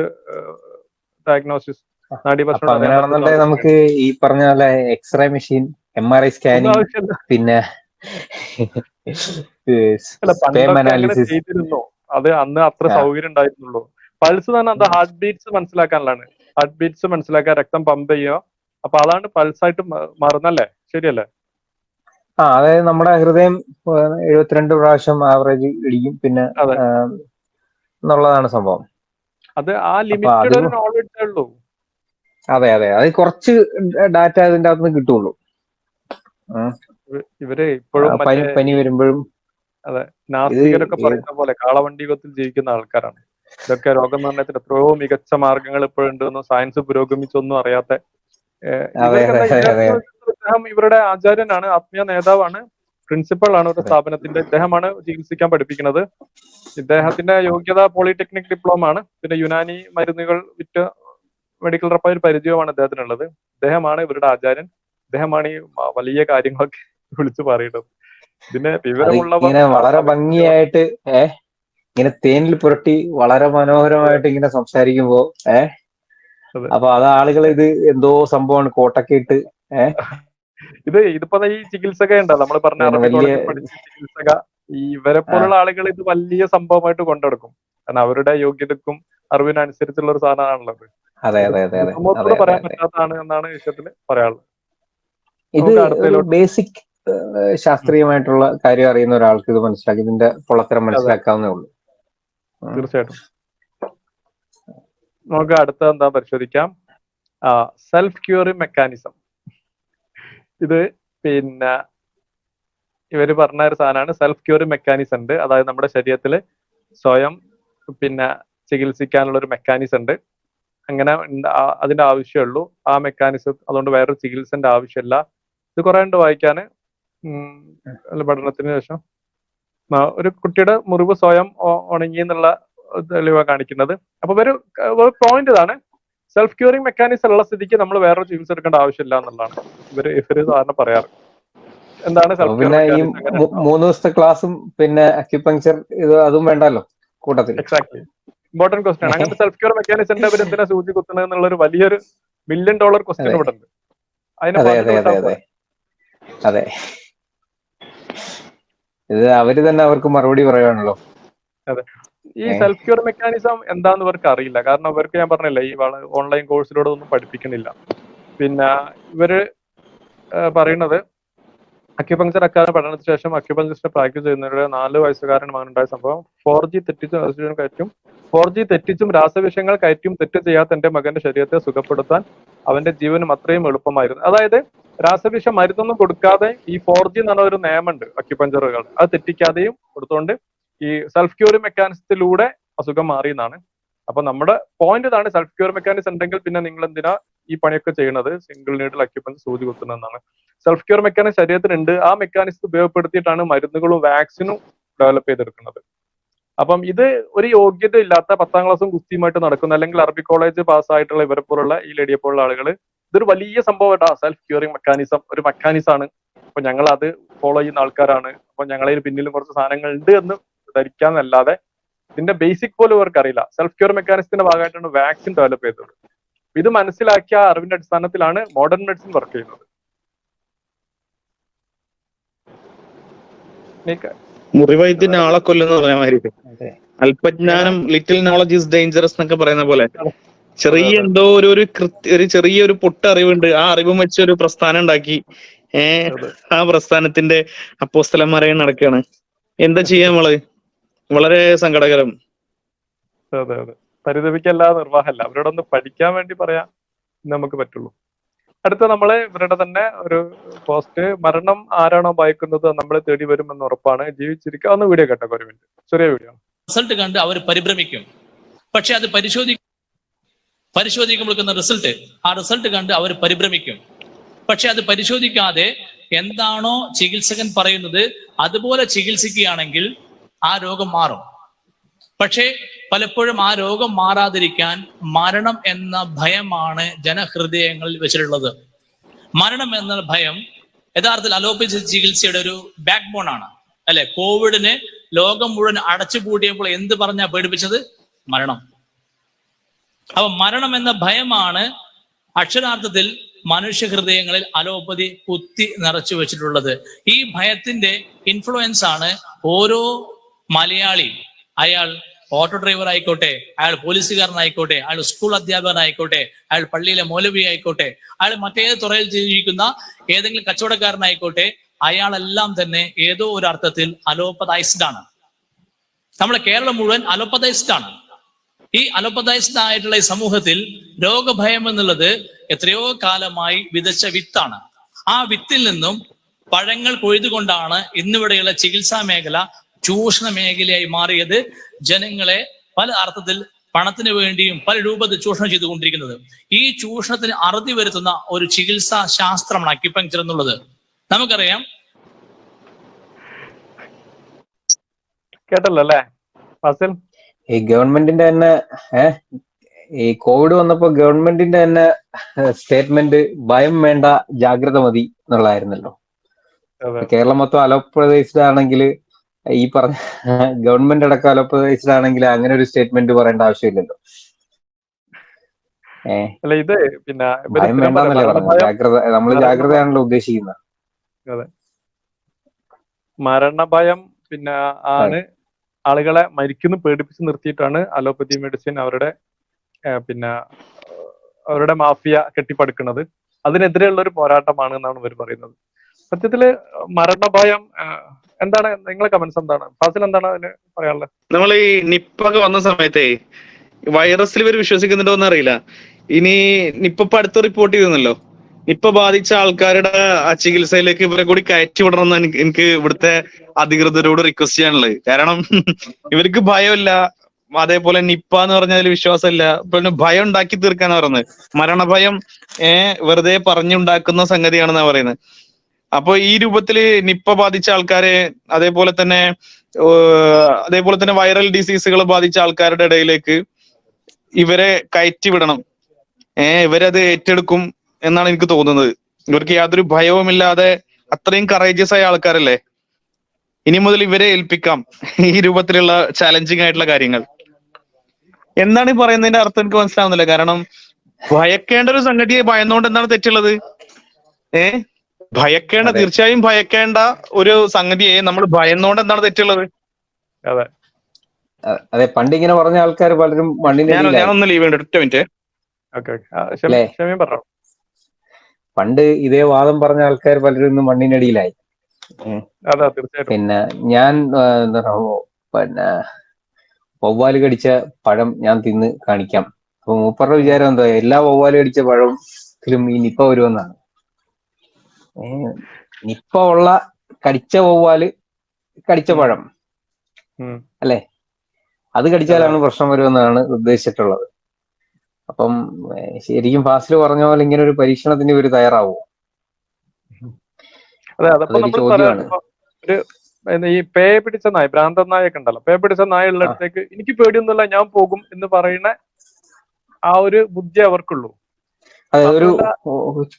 ഡയഗ്നോസിസ്, നാഡീ പരിശോധന. അങ്ങനെയാണെന്നുണ്ടെങ്കിൽ നമുക്ക് ഈ പറഞ്ഞ പോലെ എക്സ്റേ മെഷീൻ, MRI സ്കാനിങ്, പിന്നെ ചെയ്തിരുന്നു. അത് അന്ന് അത്ര സൗകര്യം ഉണ്ടായിരുന്നുള്ളൂ. പൾസ് തന്നെ എന്താ, ഹാർട്ട് ബീറ്റ്സ് മനസ്സിലാക്കാനുള്ളതാണ്. ഹാർട്ട് ബീറ്റ്സ് മനസ്സിലാക്കാൻ, രക്തം പമ്പ് ചെയ്യുക. അപ്പൊ അതാണ് പൾസായിട്ട് മാറുന്നല്ലേ? ശരിയല്ലേ? അതായത് നമ്മുടെ ഹൃദയം 72 പ്രാവശ്യം ആവറേജ് ഇടിക്കും പിന്നെ എന്നുള്ളതാണ് സംഭവം. അത് ആ ലിമിറ്റഡ് ഒരു നോളജ് ഉള്ളൂ. അതെ, അത് കുറച്ച് ഡാറ്റ അതിന്റെ അകത്ത് കിട്ടുള്ളൂ. ഇവര് ഇപ്പോഴും പനി വരുമ്പോഴും അതെ, നാസ്തികരൊക്കെ പറയുന്ന പോലെ കാളവണ്ടി യുഗത്തിൽ ജീവിക്കുന്ന ആൾക്കാരാണ്. ഇതൊക്കെ രോഗനിർണയത്തിന് എത്രയോ മികച്ച മാർഗങ്ങൾ ഇപ്പോഴുണ്ടെന്നും സയൻസ് പുരോഗമിച്ചൊന്നും അറിയാത്ത ഇദ്ദേഹം ഇവരുടെ ആചാര്യനാണ്, ആത്മീയ നേതാവാണ്, പ്രിൻസിപ്പൾ ആണ് ഒരു സ്ഥാപനത്തിന്റെ. ഇദ്ദേഹമാണ് ചികിത്സിക്കാൻ പഠിപ്പിക്കുന്നത്. ഇദ്ദേഹത്തിന്റെ യോഗ്യത പോളിടെക്നിക് ഡിപ്ലോമ ആണ്. പിന്നെ യുനാനി മരുന്നുകൾ വിറ്റ് മെഡിക്കൽ റെപ്പായ ഒരു പരിചയമാണ് അദ്ദേഹത്തിനുള്ളത്. ഇദ്ദേഹമാണ് ഇവരുടെ ആചാര്യൻ. ഇദ്ദേഹമാണ് ഈ വലിയ കാര്യങ്ങളൊക്കെ വിളിച്ചു പറയുന്നത്. ഇതിന് വിവരമുള്ളവർ വളരെ ഭംഗിയായിട്ട് ഇങ്ങനെ തേനിൽ പുരട്ടി വളരെ മനോഹരമായിട്ട് ഇങ്ങനെ സംസാരിക്കുമ്പോ അപ്പൊ അത് ആളുകൾ ഇത് എന്തോ സംഭവമാണ് കോട്ടൊക്കെ ഇട്ട് ഇതിപ്പോ ഈ ചികിത്സക ഉണ്ടല്ലോ, നമ്മൾ പറഞ്ഞ അറബി കോളേജിൽ പഠിച്ച ചികിത്സക, ഈ ഇവരെ പോലുള്ള ആളുകൾ ഇത് വലിയ സംഭവമായിട്ട് കൊണ്ടുനടക്കും. കാരണം അവരുടെ യോഗ്യതക്കും അറിവിനനുസരിച്ചുള്ള ഒരു സാധനമാണുള്ളത്. സമൂഹത്തോട് പറയാൻ പറ്റാത്തതാണ് എന്നാണ് വിഷയത്തിൽ പറയാനുള്ളത്. ഇത് ബേസിക് ശാസ്ത്രീയമായിട്ടുള്ള കാര്യം അറിയുന്ന ഒരാൾക്ക് ഇത് മനസ്സിലാക്കി ഇതിന്റെ പൊള്ളത്തരം മനസ്സിലാക്കാവുന്നേ ഉള്ളൂ. തീർച്ചയായിട്ടും. നമുക്ക് അടുത്ത എന്താ പരിശോധിക്കാം. Self curing mechanism. ഇത് പിന്നെ ഇവര് പറഞ്ഞ ഒരു സാധനമാണ്. സെൽഫ് ക്യൂറിംഗ് മെക്കാനിസം ഉണ്ട്. അതായത് നമ്മുടെ ശരീരത്തിൽ സ്വയം പിന്നെ ചികിത്സിക്കാനുള്ള ഒരു മെക്കാനിസം ഉണ്ട്. അങ്ങനെ അതിന്റെ ആവശ്യമുള്ളൂ. ആ മെക്കാനിസം, അതുകൊണ്ട് വേറൊരു ചികിത്സന്റെ ആവശ്യമില്ല. ഇത് കുറെ ഉണ്ട് വായിക്കാന്. പഠനത്തിന് ശേഷം ഒരു കുട്ടിയുടെ മുറിവ് സ്വയം ഉണങ്ങി എന്നുള്ള തെളിവാണ് കാണിക്കുന്നത്. അപ്പൊ ഒരു പോയിന്റ് ഇതാണ്, സെൽഫ് ക്യൂറിംഗ് മെക്കാനിസം ഉള്ള സ്ഥിതിക്ക് നമ്മൾ വേറൊരു ചികിത്സ എടുക്കേണ്ട ആവശ്യമില്ല എന്നുള്ളതാണ് ഇവര് സാധാരണ പറയാറ്. എന്താണ് സെൽഫ് ക്യൂറിംഗ് മെക്കാനിസം? 3 ദിവസത്തെ ക്ലാസ്സും പിന്നെ അക്യുപങ്ക്ചർ ഇത് അതും വേണ്ടല്ലോ കൂട്ടത്തിൽ. എക്സാക്ട്ലി, ഇമ്പോർട്ടന്റ് ക്വസ്റ്റ്യൻ ആണ്. അങ്ങനത്തെ സെൽഫ് ക്യൂർ മെക്കാനിസം അവർ എന്തിനാ സൂചി കുത്തുന്നത് എന്നുള്ളൊരു വലിയൊരു $1 മില്യൺ ക്വസ്റ്റ്യൻ ഇവിടെ ഉണ്ട്. അതെ, ഇത് അവര് തന്നെ അവർക്ക് മറുപടി പറയുവാണല്ലോ. അതെ, ഈ സെൽഫ് ക്യൂർ മെക്കാനിസം എന്താന്ന് ഇവർക്ക് അറിയില്ല. കാരണം ഇവർക്ക് ഞാൻ പറഞ്ഞില്ല, ഈ ഓൺലൈൻ കോഴ്സിലൂടെ ഒന്നും പഠിപ്പിക്കുന്നില്ല. പിന്നെ ഇവര് പറയുന്നത് അക്യുപങ്ക്ചർ അക്കാദമി പഠനത്തിന് ശേഷം അക്യുപങ്ക്ചറിസ്റ്റ് പ്രാക്ടീസ് ചെയ്യുന്നവരുടെ 4 വയസ്സുകാരൻ മകനുണ്ടായ സംഭവം 4G തെറ്റിച്ചും രാസവിഷം കയറ്റും 4G തെറ്റിച്ചും രാസവിഷങ്ങൾ കയറ്റും തെറ്റ് ചെയ്യാത്ത എന്റെ മകന്റെ ശരീരത്തെ സുഖപ്പെടുത്താൻ അവന്റെ ജീവനും അത്രയും എളുപ്പമായിരുന്നു. അതായത് രാസവിഷ മരുന്നൊന്നും കൊടുക്കാതെ ഈ 4G എന്ന് പറഞ്ഞ ഒരു നിയമമുണ്ട് അക്യുപഞ്ചറുകൾ, അത് തെറ്റിക്കാതെയും കൊടുത്തുകൊണ്ട് ഈ സെൽഫ് ക്യൂറിംഗ് മെക്കാനിസത്തിലൂടെ അസുഖം മാറി എന്നാണ്. അപ്പൊ നമ്മുടെ പോയിന്റ് ഇതാണ്, സെൽഫ് ക്യൂർ മെക്കാനിസം ഉണ്ടെങ്കിൽ പിന്നെ നിങ്ങൾ എന്തിനാ ഈ പണിയൊക്കെ ചെയ്യുന്നത്, സിംഗിൾ നീഡിൽ അക്യുപഞ്ചർ സൂചി കുത്തുന്നതെന്നാണ്. സെൽഫ് ക്യൂർ മെക്കാനിസം ശരീരത്തിനുണ്ട്, ആ മെക്കാനിസം ഉപയോഗപ്പെടുത്തിയിട്ടാണ് മരുന്നുകളും വാക്സിനും ഡെവലപ്പ് ചെയ്തെടുക്കുന്നത്. അപ്പം ഇത് ഒരു യോഗ്യത ഇല്ലാത്ത 10ാം ക്ലാസ്സും കുസ്തിയുമായിട്ട് നടക്കുന്ന അല്ലെങ്കിൽ അറബി കോളേജ് പാസ്സായിട്ടുള്ള ഇവരെ പോലുള്ള ഈ ലേഡിയെ പോലുള്ള ആളുകൾ ഇതൊരു വലിയ സംഭവമായിട്ടാ സെൽഫ് ക്യൂറിംഗ് മെക്കാനിസം ഒരു മെക്കാനിസമാണ്, അപ്പൊ ഞങ്ങൾ അത് ഫോളോ ചെയ്യുന്ന ആൾക്കാരാണ്, അപ്പൊ ഞങ്ങളതിന് പിന്നിലും കുറച്ച് സാധനങ്ങൾ ഉണ്ട് എന്ന് ധരിക്കാന്നല്ലാതെ ഇതിന്റെ ബേസിക് പോലും അവർക്ക് അറിയില്ല. സെൽഫ് ക്യൂർ മെക്കാനിസത്തിന്റെ ഭാഗമായിട്ടാണ് വാക്സിൻ ഡെവലപ്പ് ചെയ്തത്. ഇത് മനസ്സിലാക്കിയ അറിവിന്റെ അടിസ്ഥാനത്തിലാണ് മോഡേൺ മെഡിസിൻ വർക്ക് ചെയ്യുന്നത്. മുറിവൈദ്യന് ആളെ കൊല്ലുന്ന പറയാമായിരിക്കും. അല്പജ്ഞാനം ലിറ്റിൽ നോളജ് ഈസ് ഡേഞ്ചറസ് എന്നൊക്കെ പറയുന്ന പോലെ ചെറിയ എന്തോ ഒരു ചെറിയൊരു പൊട്ട അറിവുണ്ട്, ആ അറിവും വെച്ച് ഒരു പ്രസ്ഥാനം ഉണ്ടാക്കി ആ പ്രസ്ഥാനത്തിന്റെ അപ്പോസ്തലന്മാരെ നടക്കുകയാണ്. എന്താ ചെയ്യാ നമ്മള്? വളരെ സങ്കടകരം. അതെ അതെ, പരിതപിക്കല്ലാതെ നിർവാഹമല്ല. അവരോടൊന്ന് പഠിക്കാൻ വേണ്ടി പറയാൻ നമുക്ക് പറ്റുള്ളൂ. അടുത്ത നമ്മള് ഇവരുടെ തന്നെ ഒരു പോസ്റ്റ്, മരണം ആരാണോ ഭയക്കുന്നത് നമ്മളെ തേടി വരുമെന്ന് ഉറപ്പാണ്, ജീവിച്ചിരിക്കുക. ഒന്ന് വീഡിയോ കേട്ടോ, ഒരു മിനിറ്റ്, ചെറിയ വീഡിയോ. റിസൾട്ട് കണ്ട് അവർ പരിഭ്രമിക്കും, പക്ഷെ അത് പരിശോധിക്കുമ്പോൾ റിസൾട്ട്, ആ റിസൾട്ട് കണ്ട് അവർ പരിഭ്രമിക്കും, പക്ഷെ അത് പരിശോധിക്കാതെ എന്താണോ ചികിത്സകൻ പറയുന്നത് അതുപോലെ ചികിത്സിക്കുകയാണെങ്കിൽ ആ രോഗം മാറും. പക്ഷേ പലപ്പോഴും ആ രോഗം മാറാതിരിക്കാൻ മരണം എന്ന ഭയമാണ് ജനഹൃദയങ്ങളിൽ വെച്ചിട്ടുള്ളത്. മരണം എന്ന ഭയം യഥാർത്ഥത്തിൽ അലോപ്പതി ചികിത്സയുടെ ഒരു ബാക്ക് ബോൺ ആണ്, അല്ലെ? കോവിഡിന് ലോകം മുഴുവൻ അടച്ചുപൂട്ടിയപ്പോൾ എന്ത് പറഞ്ഞാ പേടിപ്പിച്ചത്? മരണം. അപ്പൊ മരണം എന്ന ഭയമാണ് അക്ഷരാർത്ഥത്തിൽ മനുഷ്യ ഹൃദയങ്ങളിൽ അലോപ്പതി കുത്തി നിറച്ചു വെച്ചിട്ടുള്ളത്. ഈ ഭയത്തിന്റെ ഇൻഫ്ലുവൻസ് ആണ് ഓരോ മലയാളി, അയാൾ ഓട്ടോ ഡ്രൈവർ ആയിക്കോട്ടെ, അയാൾ പോലീസുകാരനായിക്കോട്ടെ, അയാൾ സ്കൂൾ അധ്യാപകനായിക്കോട്ടെ, അയാൾ പള്ളിയിലെ മൗലവി ആയിക്കോട്ടെ, അയാൾ മറ്റേത് തുറയിൽ ജീവിക്കുന്ന ഏതെങ്കിലും കച്ചവടക്കാരനായിക്കോട്ടെ, അയാളെല്ലാം തന്നെ ഏതോ ഒരു അർത്ഥത്തിൽ അലോപ്പതൈസ്ഡ് ആണ്. നമ്മളെ കേരളം മുഴുവൻ അലോപ്പതൈസ്ഡ് ആണ്. ഈ അലോപ്പതൈസ്ഡ് ആയിട്ടുള്ള ഈ സമൂഹത്തിൽ രോഗഭയം എന്നുള്ളത് എത്രയോ കാലമായി വിതച്ച വിത്താണ്. ആ വിത്തിൽ നിന്നും പഴങ്ങൾ കൊയ്തുകൊണ്ടാണ് ഇന്നിവിടെയുള്ള ചികിത്സാ മേഖല ചൂഷണ മേഖലയായി മാറിയത്. ജനങ്ങളെ പല അർത്ഥത്തിൽ പണത്തിന് വേണ്ടിയും പല രൂപത്തിൽ ചൂഷണം ചെയ്തുകൊണ്ടിരിക്കുന്നത്. ഈ ചൂഷണത്തിന് അറുതി വരുത്തുന്ന ഒരു ചികിത്സാ ശാസ്ത്രമാണ് അക്യുപങ്ക്ചർ എന്നുള്ളത്. നമുക്കറിയാം. കേട്ടല്ലോ അല്ലേ ഫാസിൽ? ഈ ഗവൺമെന്റിന്റെ തന്നെ ഈ കോവിഡ് വന്നപ്പോ ഗവൺമെന്റിന്റെ തന്നെ സ്റ്റേറ്റ്മെന്റ് ഭയം വേണ്ട ജാഗ്രത മതി എന്നുള്ളതായിരുന്നല്ലോ. കേരളം മൊത്തം അലോപ്പതൈസ്ഡ് ആണെങ്കിൽ ഈ പറഞ്ഞ ഗവൺമെന്റ് അടക്കം അലോപ്പതൈസ്ഡ് ആണെങ്കിൽ അങ്ങനെ ഒരു സ്റ്റേറ്റ്മെന്റ് പറയേണ്ട ആവശ്യമില്ലല്ലോ. അല്ല ഇത് പിന്നെ ഭയം വേണ്ടെന്നല്ലേ പറഞ്ഞത്, ജാഗ്രത. നമ്മൾ ജാഗ്രതയാണല്ലോ ഉദ്ദേശിക്കുന്നത്. അതെ, മരണഭയം പിന്നെ ആണ് ആളുകളെ മരിക്കുന്നു പേടിപ്പിച്ച് നിർത്തിയിട്ടാണ് അലോപ്പതി മെഡിസിൻ അവരുടെ പിന്നെ അവരുടെ മാഫിയ കെട്ടിപ്പടുക്കുന്നത്. അതിനെതിരെയുള്ള ഒരു പോരാട്ടമാണ് എന്നാണ് ഇവർ പറയുന്നത്. സത്യത്തില് മരണഭയം എന്താണ് നിങ്ങളെ കമന്റ്സ് എന്താണ്? ഫാസിൽ എന്താണ് അതിന് പറയാനുള്ളത്? നമ്മൾ ഈ നിപ്പ ഒക്കെ വന്ന സമയത്തേ വൈറസിൽ ഇവർ വിശ്വസിക്കുന്നുണ്ടോ എന്ന് അറിയില്ല. ഇനി നിപ്പ അടുത്ത് റിപ്പോർട്ട് ചെയ്തെന്നല്ലോ, നിപ്പ ബാധിച്ച ആൾക്കാരുടെ ആ ചികിത്സയിലേക്ക് ഇവരെ കൂടി കയറ്റി വിടണം എന്ന് എനിക്ക് ഇവിടുത്തെ അധികൃതരോട് റിക്വസ്റ്റ് ചെയ്യാനുള്ളത്. കാരണം ഇവർക്ക് ഭയമില്ല, അതേപോലെ നിപ്പ എന്ന് പറഞ്ഞാൽ വിശ്വാസമില്ല, പിന്നെ ഭയം ഉണ്ടാക്കി തീർക്കാന്ന് പറയുന്നത്. മരണഭയം വെറുതെ പറഞ്ഞുണ്ടാക്കുന്ന സംഗതിയാണെന്നാ പറയുന്നത്. അപ്പൊ ഈ രൂപത്തില് നിപ്പ ബാധിച്ച ആൾക്കാരെ അതേപോലെ തന്നെ വൈറൽ ഡിസീസുകൾ ബാധിച്ച ആൾക്കാരുടെ ഇടയിലേക്ക് ഇവരെ കയറ്റി വിടണം. ഇവരത് ഏറ്റെടുക്കും എന്നാണ് എനിക്ക് തോന്നുന്നത്. ഇവർക്ക് യാതൊരു ഭയവുമില്ലാതെ അത്രയും കറേജിയസ് ആയ ആൾക്കാരല്ലേ. ഇനി മുതൽ ഇവരെ ഏൽപ്പിക്കാം ഈ രൂപത്തിലുള്ള ചാലഞ്ചിങ് ആയിട്ടുള്ള കാര്യങ്ങൾ. എന്താണ് ഈ പറയുന്നതിന്റെ അർത്ഥം എനിക്ക് മനസ്സിലാവുന്നില്ല. കാരണം ഭയക്കേണ്ട ഒരു സംഗതിയെ ഭയന്നുകൊണ്ട് എന്താണ് തെറ്റുള്ളത്? ഭയക്കേണ്ട, തീർച്ചയായും ഭയക്കേണ്ട ഒരു സംഗതിയെ നമ്മൾ ഭയന്നുകൊണ്ട് എന്താണ് തെറ്റുള്ളത്? അതെ അതെ, പണ്ട് ഇങ്ങനെ പറഞ്ഞ ആൾക്കാർ പലരും ഞാനൊന്ന് ലീവ് ഉണ്ട്, ഒറ്റ മിനിറ്റ്. പണ്ട് ഇതേ വാദം പറഞ്ഞ ആൾക്കാർ പലരും ഇന്ന് മണ്ണിനടിയിലായി. പിന്നെ ഞാൻ പിന്നെ വവ്വാല് കടിച്ച പഴം ഞാൻ തിന്ന് കാണിക്കാം. അപ്പൊ മൂപ്പറുടെ വിചാരം എന്താ, എല്ലാ വവ്വാല് കടിച്ച പഴത്തിലും ഈ നിപ്പ വരുമെന്നാണ്. നിപ്പ ഉള്ള കടിച്ച വവ്വാല് കടിച്ച പഴം അല്ലെ, അത് കടിച്ചാലാണ് പ്രശ്നം വരുമെന്നാണ് ഉദ്ദേശിച്ചിട്ടുള്ളത്. അപ്പം ശരിക്കും ഫാസിൽ പറഞ്ഞ പോലെ ഇങ്ങനെ ഒരു പരീക്ഷണത്തിന് ഇവർ തയ്യാറാവോ? അതെ, അതപ്പോ അതൊരു നമ്മൾ ചോദ്യമാണ്. ഒരു ഈ പേ പിടിച്ച നായ, ഭ്രാന്തൻ നായൊക്കെ ഉണ്ടല്ലോ, പേ പിടിച്ച നായ ഉള്ളിടത്തേക്ക് എനിക്ക് പേടിയൊന്നുമില്ല ഞാൻ പോകും എന്ന് പറയുന്ന ആ ഒരു ബുദ്ധി അവർക്കുള്ളൂ. അതായത് ഒരു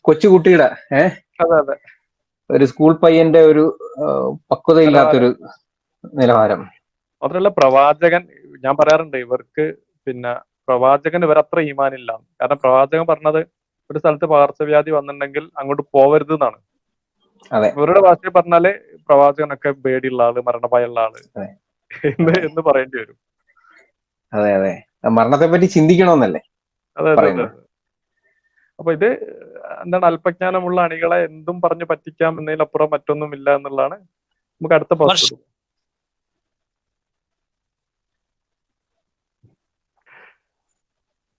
കൊച്ചുകുട്ടിയുടെ അതെ അതെ, ഒരു സ്കൂൾ പയ്യന്റെ ഒരു പക്വതയില്ലാത്തൊരു നിലവാരം. മാത്രമല്ല പ്രവാചകൻ, ഞാൻ പറയാറുണ്ട് ഇവർക്ക്, പിന്നെ പ്രവാചകൻ ഇവരത്ര ഈമാനില്ല. കാരണം പ്രവാചകൻ പറഞ്ഞത് ഒരു സ്ഥലത്ത് പകർച്ചവ്യാധി വന്നിട്ടുണ്ടെങ്കിൽ അങ്ങോട്ട് പോവരുത് എന്നാണ്. അതെ, ഇവരുടെ ഭാഷയിൽ പറഞ്ഞാല് പ്രവാചകനൊക്കെ പേടിയുള്ള ആള്, മരണഭയമുള്ള ആള് എന്ന് പറയേണ്ടി വരും. അതെ അതെ, മരണത്തെ പറ്റി ചിന്തിക്കണമെന്നല്ലേ അതെ അതെ അതെ. പറയുന്നത്. അപ്പൊ ഇത് എന്താണ്, അല്പജ്ഞാനമുള്ള അണികളെ എന്തും പറഞ്ഞു പറ്റിക്കാം എന്നതിലപ്പുറം മറ്റൊന്നും ഇല്ല എന്നുള്ളതാണ്. നമുക്ക് അടുത്ത post.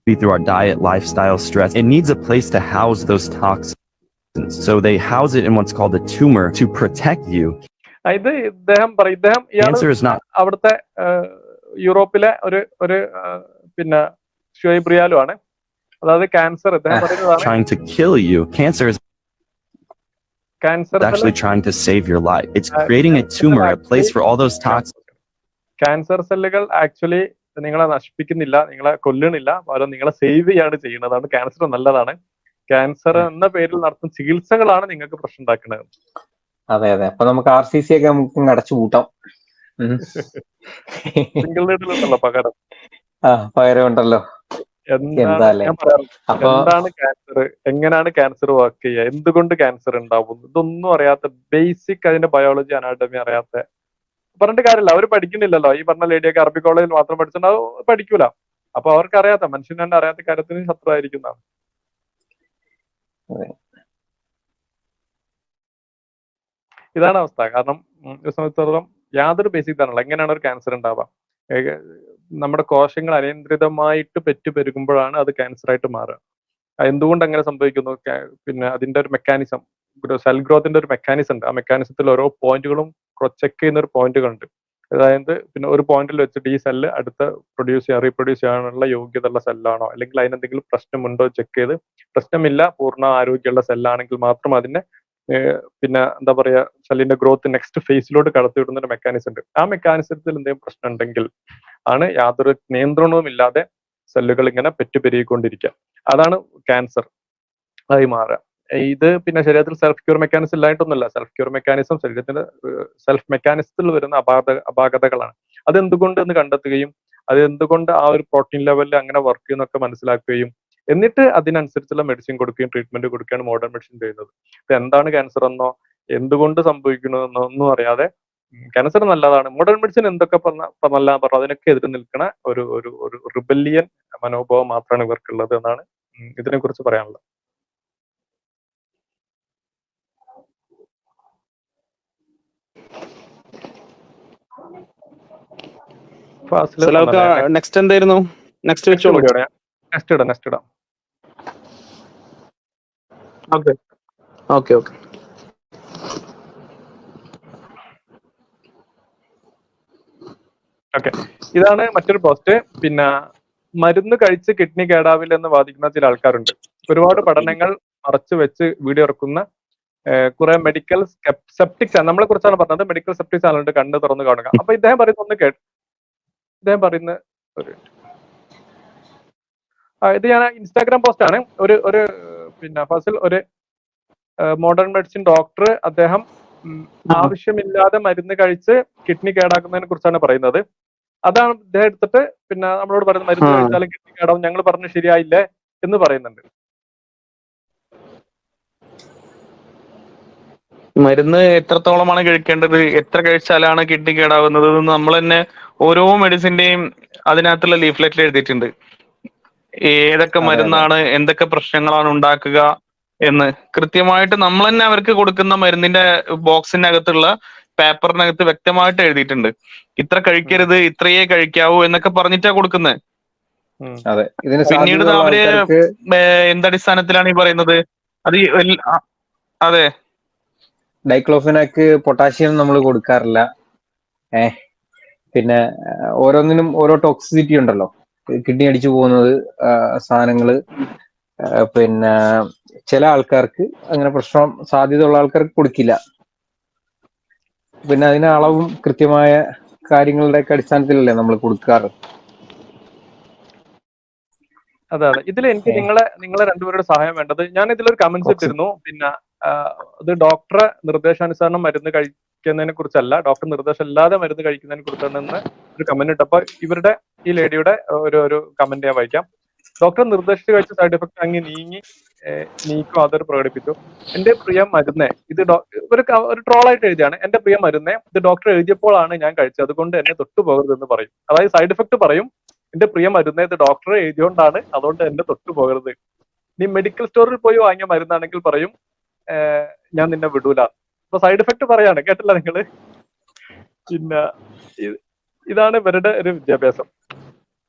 Through our diet, lifestyle, stress, it needs a place to house those toxins. So they house it in what's called a tumor to protect you. ഇത് ഇദ്ദേഹം Cancer is not അവിടുത്തെ യൂറോപ്പിലെ ഒരു പിന്നെ ഷുഐബ് റിയാലു ആണ്. അതായത് ക്യാൻസർ ഇദ്ദേഹം പറയുന്നതാണ്, trying to kill you. Cancer is actually trying to save your life. It's creating a tumor, a place for all those toxins. Cancer സെല്ലുകൾ ആക്ച്വലി നിങ്ങളെ നശിപ്പിക്കുന്നില്ല, നിങ്ങളെ കൊല്ലണില്ല, പകരം നിങ്ങളെ സേവ് ചെയ്യാണ് ചെയ്യുന്നത്. അതുകൊണ്ട് ക്യാൻസർ നല്ലതാണ്. ക്യാൻസർ എന്ന പേരിൽ നടത്തുന്ന ചികിത്സകളാണ് നിങ്ങൾക്ക് പ്രശ്നം ഉണ്ടാക്കുന്നത്. അതെ അതെ, അപ്പൊ നമുക്ക് RCC ഒക്കെ നമുക്ക് അടച്ചു കൂട്ടാം. സിംഗിൾ നീഡിലുണ്ടല്ലോ പകരം. പകരം ഉണ്ടല്ലോ. എന്താണ് ക്യാൻസർ, എങ്ങനെയാണ് ക്യാൻസർ വർക്ക് ചെയ്യുക, എന്തുകൊണ്ട് ക്യാൻസർ ഉണ്ടാവും, ഇതൊന്നും അറിയാത്ത, ബേസിക് അതിന്റെ ബയോളജി അനാട്ടമി അറിയാത്ത, പറഞ്ഞിട്ട് കാര്യമില്ല. അവർ പഠിക്കുന്നില്ലല്ലോ. ഈ പറഞ്ഞ ലേഡിയൊക്കെ അറബി കോളേജിൽ മാത്രം പഠിച്ചിട്ടുണ്ടാവും, പഠിക്കൂല. അപ്പൊ അവർക്ക് അറിയാത്ത, മനുഷ്യൻ തന്നെ അറിയാത്ത കാര്യത്തിന് ശത്രുവായിരിക്കുന്നതാണ്. ഇതാണ് അവസ്ഥ. കാരണം ഒരു സംബന്ധിച്ചിടത്തോളം യാതൊരു ബേസിക് ധാരണ എങ്ങനെയാണ് ഒരു ക്യാൻസർ ഉണ്ടാവുക. നമ്മുടെ കോശങ്ങൾ അനിയന്ത്രിതമായിട്ട് പെറ്റുപെരുകുമ്പോഴാണ് അത് ക്യാൻസർ ആയിട്ട് മാറുക. എന്തുകൊണ്ട് അങ്ങനെ സംഭവിക്കുന്നു, പിന്നെ അതിന്റെ ഒരു മെക്കാനിസം, സെൽ ഗ്രോത്തിന്റെ ഒരു മെക്കാനിസം ഉണ്ട്. ആ മെക്കാനിസത്തിൽ ഓരോ പോയിന്റുകളും ചെക്ക് ചെയ്യുന്ന ഒരു പോയിന്റുകളുണ്ട്. അതായത് പിന്നെ ഒരു പോയിന്റിൽ വെച്ചിട്ട് ഈ സെല്ല് അടുത്ത് റീപ്രൊഡ്യൂസ് ചെയ്യാനുള്ള യോഗ്യതയുള്ള സെല്ലാണോ, അല്ലെങ്കിൽ അതിനെന്തെങ്കിലും പ്രശ്നമുണ്ടോ ചെക്ക് ചെയ്ത്, പ്രശ്നമില്ല, പൂർണ്ണ ആരോഗ്യമുള്ള സെല്ലാണെങ്കിൽ മാത്രം അതിനെ പിന്നെ എന്താ പറയാ, സെല്ലിന്റെ ഗ്രോത്ത് നെക്സ്റ്റ് ഫേസിലോട്ട് കടത്തിവിടുന്ന ഒരു മെക്കാനിസം ഉണ്ട്. ആ മെക്കാനിസത്തിൽ എന്തെങ്കിലും പ്രശ്നം ഉണ്ടെങ്കിൽ ആണ് യാതൊരു നിയന്ത്രണവും ഇല്ലാതെ സെല്ലുകൾ ഇങ്ങനെ പെറ്റുപെരുകിക്കൊണ്ടിരിക്കുക. അതാണ് ക്യാൻസർ ആയി മാറുക. ഇത് പിന്നെ ശരീരത്തിൽ സെൽഫ് ക്യൂർ മെക്കാനിസം ഇല്ലായിട്ടൊന്നുമില്ല. സെൽഫ് ക്യൂർ മെക്കാനിസം ശരീരത്തിന്റെ സെൽഫ് മെക്കാനിസത്തിൽ വരുന്ന അപാകതകളാണ്. അതെന്തുകൊണ്ട് എന്ന് കണ്ടെത്തുകയും അത് എന്തുകൊണ്ട് ആ ഒരു പ്രോട്ടീൻ ലെവലിൽ അങ്ങനെ വർക്ക് ചെയ്യുന്നൊക്കെ മനസ്സിലാക്കുകയും എന്നിട്ട് അതിനനുസരിച്ചുള്ള മെഡിസിൻ കൊടുക്കുകയും ട്രീറ്റ്മെന്റ് കൊടുക്കുകയാണ് മോഡേൺ മെഡിസിൻ ചെയ്യുന്നത്. ഇപ്പൊ എന്താണ് ക്യാൻസർ എന്നോ എന്തുകൊണ്ട് സംഭവിക്കണമെന്നോ ഒന്നും അറിയാതെ ക്യാൻസർ നല്ലതാണ്, മോഡേൺ മെഡിസിൻ എന്തൊക്കെ നല്ല പറഞ്ഞു അതിനൊക്കെ എതിര് നിൽക്കുന്ന ഒരു റിബല്യൻ മനോഭാവം മാത്രമാണ് ഇവർക്കുള്ളത് എന്നാണ് ഇതിനെ കുറിച്ച് പറയാനുള്ളത്. നെക്സ്റ്റ് എന്തായിരുന്നു? നെക്സ്റ്റ് വെച്ചോളൂ. നെക്സ്റ്റ് ഇടാം. ഓക്കെ. ഇതാണ് മറ്റൊരു പോസ്റ്റ്. പിന്നെ മരുന്ന് കഴിച്ച് കിഡ്നി കേടാവില്ലെന്ന് വാദിക്കുന്ന ചില ആൾക്കാരുണ്ട്. ഒരുപാട് പഠനങ്ങൾ മറച്ചു വെച്ച് വീഡിയോ ഇറക്കുന്ന കുറെ മെഡിക്കൽ സെപ്റ്റിക്സ് ആണ് നമ്മളെ കുറിച്ചാണ് പറഞ്ഞത്. മെഡിക്കൽ സെപ്റ്റിക്സ് ആളുണ്ട്, കണ്ണ് തുറന്ന് കാണുക. അപ്പൊ ഇദ്ദേഹം പറയുന്ന ഇത് ഞാൻ ഇൻസ്റ്റാഗ്രാം പോസ്റ്റ് ആണ്. ഒരു പിന്നെ ഫസിൽ ഒരു മോഡേൺ മെഡിസിൻ ഡോക്ടർ, അദ്ദേഹം ആവശ്യമില്ലാതെ മരുന്ന് കഴിച്ച് കിഡ്നി കേടാക്കുന്നതിനെ കുറിച്ചാണ് പറയുന്നത്. അതാണ് ഇദ്ദേഹം എടുത്തിട്ട് പിന്നെ നമ്മളോട് പറയുന്നത്, മരുന്ന് കഴിച്ചാലും കിഡ്നി കേടാവും, ഞങ്ങൾ പറഞ്ഞു ശരിയായില്ലേ എന്ന് പറയുന്നുണ്ട്. മരുന്ന് എത്രത്തോളമാണ് കഴിക്കേണ്ടത്, എത്ര കഴിച്ചാലാണ് കിഡ്നി കേടാവുന്നത്, നമ്മൾ തന്നെ ഓരോ മെഡിസിന്റെയും അതിനകത്തുള്ള ലീഫ്ലെറ്റിൽ എഴുതിയിട്ടുണ്ട്. ഏതൊക്കെ മരുന്നാണ് എന്തൊക്കെ പ്രശ്നങ്ങളാണ് ഉണ്ടാക്കുക എന്ന് കൃത്യമായിട്ട് നമ്മൾ തന്നെ അവർക്ക് കൊടുക്കുന്ന മരുന്നിന്റെ ബോക്സിന്റെ അകത്തുള്ള പേപ്പറിനകത്ത് വ്യക്തമായിട്ട് എഴുതിയിട്ടുണ്ട്. ഇത്ര കഴിക്കരുത്, ഇത്രയേ കഴിക്കാവൂ എന്നൊക്കെ പറഞ്ഞിട്ടാ കൊടുക്കുന്നത്. അതെ, ഇതിന് പിന്നീട് സാധ്യതയുള്ള അവര് ആൾക്കാർക്ക് എന്തടിസ്ഥാനത്തിലാണ് ഈ പറയുന്നത്? അത് അതെ, ഡൈക്ലോഫിനാക്ക് പൊട്ടാഷ്യം നമ്മൾ കൊടുക്കാറില്ല. പിന്നെ ഓരോന്നിനും ഓരോ ടോക്സിസിറ്റി ഉണ്ടല്ലോ. കിഡ്നി അടിച്ചു പോകുന്നത് സാധനങ്ങള്, പിന്നെ ചില ആൾക്കാർക്ക് അങ്ങനെ പ്രശ്നം സാധ്യതയുള്ള ആൾക്കാർക്ക് കൊടുക്കില്ല. പിന്നെ അതിന് അളവും കൃത്യമായ കാര്യങ്ങളുടെയൊക്കെ അടിസ്ഥാനത്തിലല്ലേ നമ്മൾ കൊടുക്കാറ്. അതെ അതെ, ഇതിൽ എനിക്ക് നിങ്ങളെ രണ്ടുപേരുടെ സഹായം വേണ്ടത്. ഞാൻ ഇതിലൊരു കമന്റ്സ് ഇട്ടിരുന്നു. പിന്നെ ഇത് ഡോക്ടറെ നിർദ്ദേശാനുസരണം മരുന്ന് കഴിക്കുന്നതിനെ കുറിച്ചല്ല, ഡോക്ടർ നിർദ്ദേശം ഇല്ലാതെ മരുന്ന് കഴിക്കുന്നതിനെ കുറിച്ചാണെന്ന് ഒരു കമന്റ് ഇട്ടപ്പോൾ ഈ ലേഡിയുടെ ഒരു കമന്റ് ഞാൻ വായിക്കാം. ഡോക്ടർ നിർദ്ദേശിച്ച് കഴിച്ച സൈഡ് എഫക്ട് അങ്ങ് നീക്കും അതൊരു പ്രകടിപ്പിച്ചു. എന്റെ പ്രിയ മരുന്നേ, ഇത് ഒരു ട്രോളായിട്ട് എഴുതിയാണ്. എന്റെ പ്രിയ മരുന്നേ, ഇത് ഡോക്ടർ എഴുതിയപ്പോഴാണ് ഞാൻ കഴിച്ചത്, അതുകൊണ്ട് എന്നെ തൊട്ടുപോകരുതെന്ന് പറയും. അതായത് സൈഡ് എഫക്ട് പറയും. എന്റെ പ്രിയ മരുന്നേ, ഇത് ഡോക്ടർ എഴുതിയോണ്ടാണ്, അതുകൊണ്ട് എന്നെ തൊട്ടുപോകരുത്. നീ മെഡിക്കൽ സ്റ്റോറിൽ പോയി വാങ്ങിയ മരുന്നാണെങ്കിൽ പറയും ഞാൻ നിന്നെ വിടൂല. അപ്പൊ സൈഡ് എഫക്ട് പറയാണ്, കേട്ടില്ല നിങ്ങള്? പിന്നെ ഇതാണ് ഇവരുടെ ഒരു വിദ്യാഭ്യാസം.